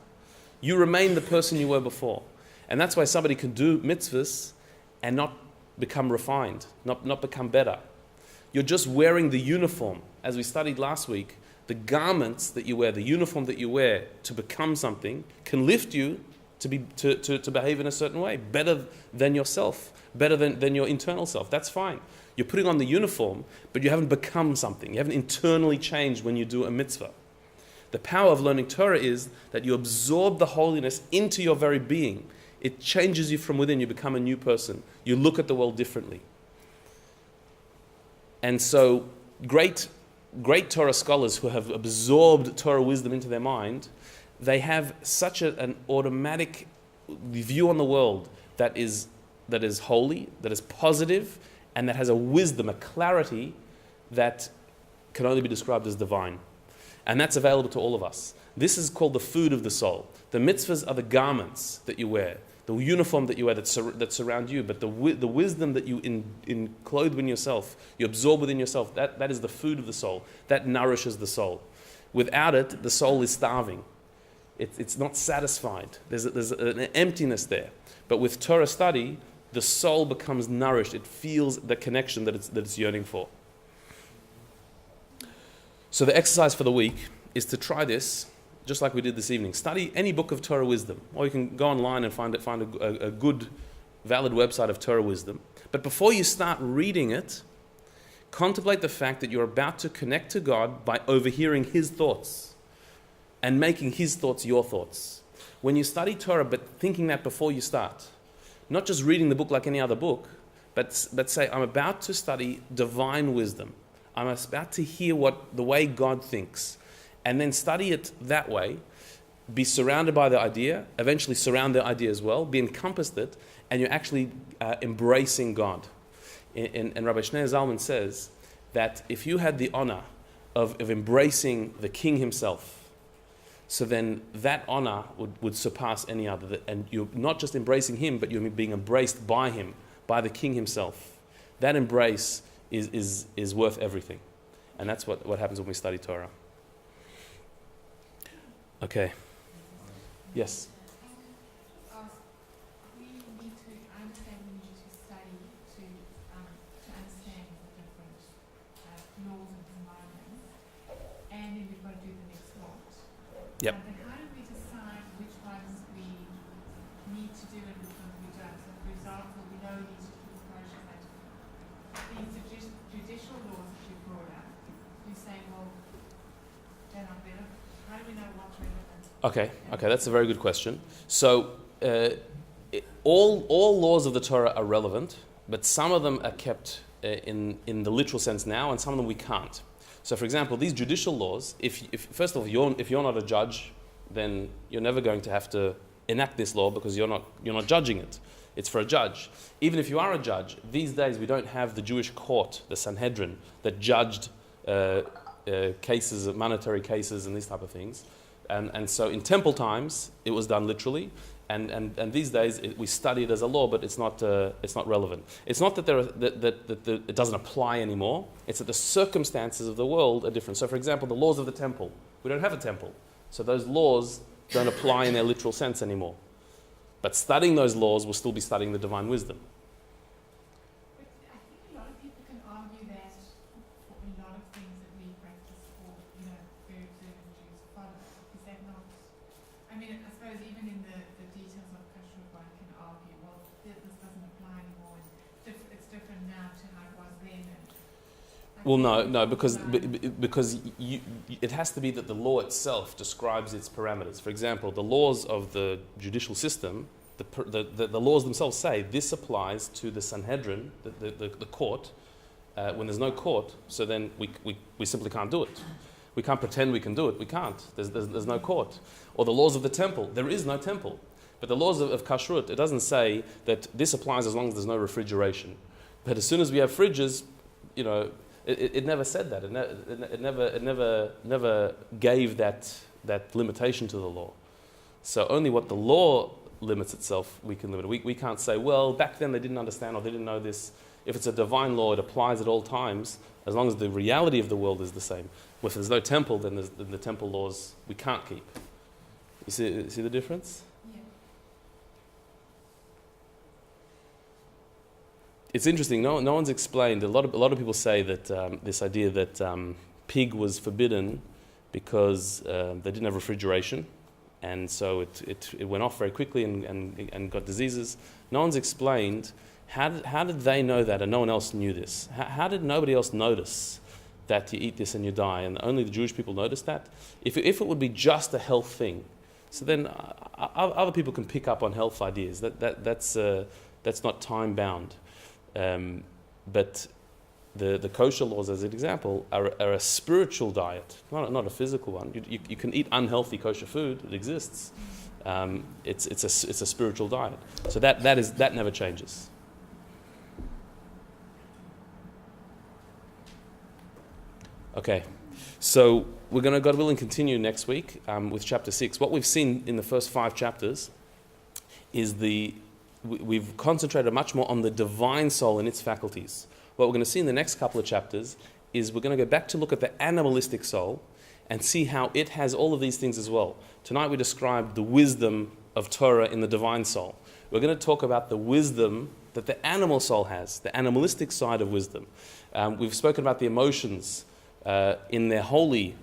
You remain the person you were before. And that's why somebody can do mitzvahs and not become refined, not become better. You're just wearing the uniform. As we studied last week, the garments that you wear, the uniform that you wear to become something can lift you to behave in a certain way, better than yourself, better than your internal self. That's fine. You're putting on the uniform, but you haven't become something. You haven't internally changed when you do a mitzvah. The power of learning Torah is that you absorb the holiness into your very being. It changes you from within. You become a new person. You look at the world differently. And so great Torah scholars who have absorbed Torah wisdom into their mind, they have such an automatic view on the world that is holy, that is positive, and that has a wisdom, a clarity that can only be described as divine. And that's available to all of us. This is called the food of the soul. The mitzvahs are the garments that you wear, the uniform that you wear that surround you, but the wisdom that you clothe within yourself, you absorb within yourself, that is the food of the soul. That nourishes the soul. Without it, the soul is starving. It's not satisfied. There's an emptiness there. But with Torah study, the soul becomes nourished. It feels the connection that it's yearning for. So the exercise for the week is to try this, just like we did this evening. Study any book of Torah wisdom, or you can go online and find a good, valid website of Torah wisdom. But before you start reading it, contemplate the fact that you're about to connect to God by overhearing His thoughts and making His thoughts your thoughts. When you study Torah, but thinking that before you start, not just reading the book like any other book, but say, I'm about to study divine wisdom. I'm about to hear the way God thinks. And then study it that way. Be surrounded by the idea. Eventually surround the idea as well. Be encompassed it. And you're actually embracing God. And Rabbi Shneur Zalman says that if you had the honor of embracing the King himself, so then that honor would surpass any other. And you're not just embracing Him, but you're being embraced by Him, by the King himself. That embrace is worth everything. And that's what happens when we study Torah. Okay. Yes? We need to understand we need to study to understand the different laws and environments, and then we've got to do the next lot. Yep. But how do we decide which ones we need to do and which ones we don't? So, for example, we know we need to keep approaching that these judicial laws that you brought up. You say, well, they're not better. How do we know what's relevant? Okay, that's a very good question. So, all laws of the Torah are relevant, but some of them are kept in the literal sense now, and some of them we can't. So, for example, these judicial laws, if first of all, if you're not a judge, then you're never going to have to enact this law because you're not judging it. It's for a judge. Even if you are a judge, these days we don't have the Jewish court, the Sanhedrin, that judged cases, monetary cases and these type of things. And so in temple times, it was done literally. And these days, we study it as a law, but it's not relevant. It's not that it doesn't apply anymore. It's that the circumstances of the world are different. So for example, the laws of the temple. We don't have a temple. So those laws don't apply in their literal sense anymore. But studying those laws will still be studying the divine wisdom. But I think a lot of people can argue that for a lot of things that we practice or, very observant Jews follow. Is that not? I mean, I suppose even in the details of kashrut, one can argue, well, this doesn't apply anymore, and it's different now to how it was then. Well, no, because it has to be that the law itself describes its parameters. For example, the laws of the judicial system, the laws themselves say this applies to the Sanhedrin, the court. When there's no court, so then we simply can't do it. We can't pretend we can do it. We can't. There's no court. Or the laws of the temple. There is no temple. But the laws of kashrut, it doesn't say that this applies as long as there's no refrigeration. But as soon as we have fridges, it never said that. It never gave that limitation to the law. So only what the law limits itself, we can limit it. We can't say, well, back then they didn't understand or they didn't know this. If it's a divine law, it applies at all times, as long as the reality of the world is the same. If there's no temple, then the temple laws we can't keep. You see the difference? Yeah. It's interesting. No one's explained. A lot of people say that this idea that pig was forbidden because they didn't have refrigeration, and so it went off very quickly and got diseases. No one's explained how did they know that and no one else knew this. How did nobody else notice that you eat this and you die, and only the Jewish people noticed that? If it would be just a health thing, so then other people can pick up on health ideas. That's not time bound. But the kosher laws, as an example, are a spiritual diet, not a physical one. You can eat unhealthy kosher food; it exists. It's a spiritual diet. So that never changes. Okay, so we're going to, God willing, continue next week with chapter 6. What we've seen in the first 5 chapters is we've concentrated much more on the divine soul and its faculties. What we're going to see in the next couple of chapters is we're going to go back to look at the animalistic soul and see how it has all of these things as well. Tonight we described the wisdom of Torah in the divine soul. We're going to talk about the wisdom that the animal soul has, the animalistic side of wisdom. We've spoken about the emotions in their holy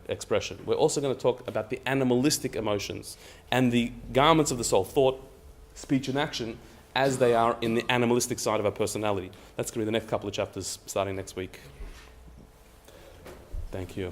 expression. We're also going to talk about the animalistic emotions and the garments of the soul, thought, speech and action, as they are in the animalistic side of our personality. That's going to be the next couple of chapters starting next week. Thank you.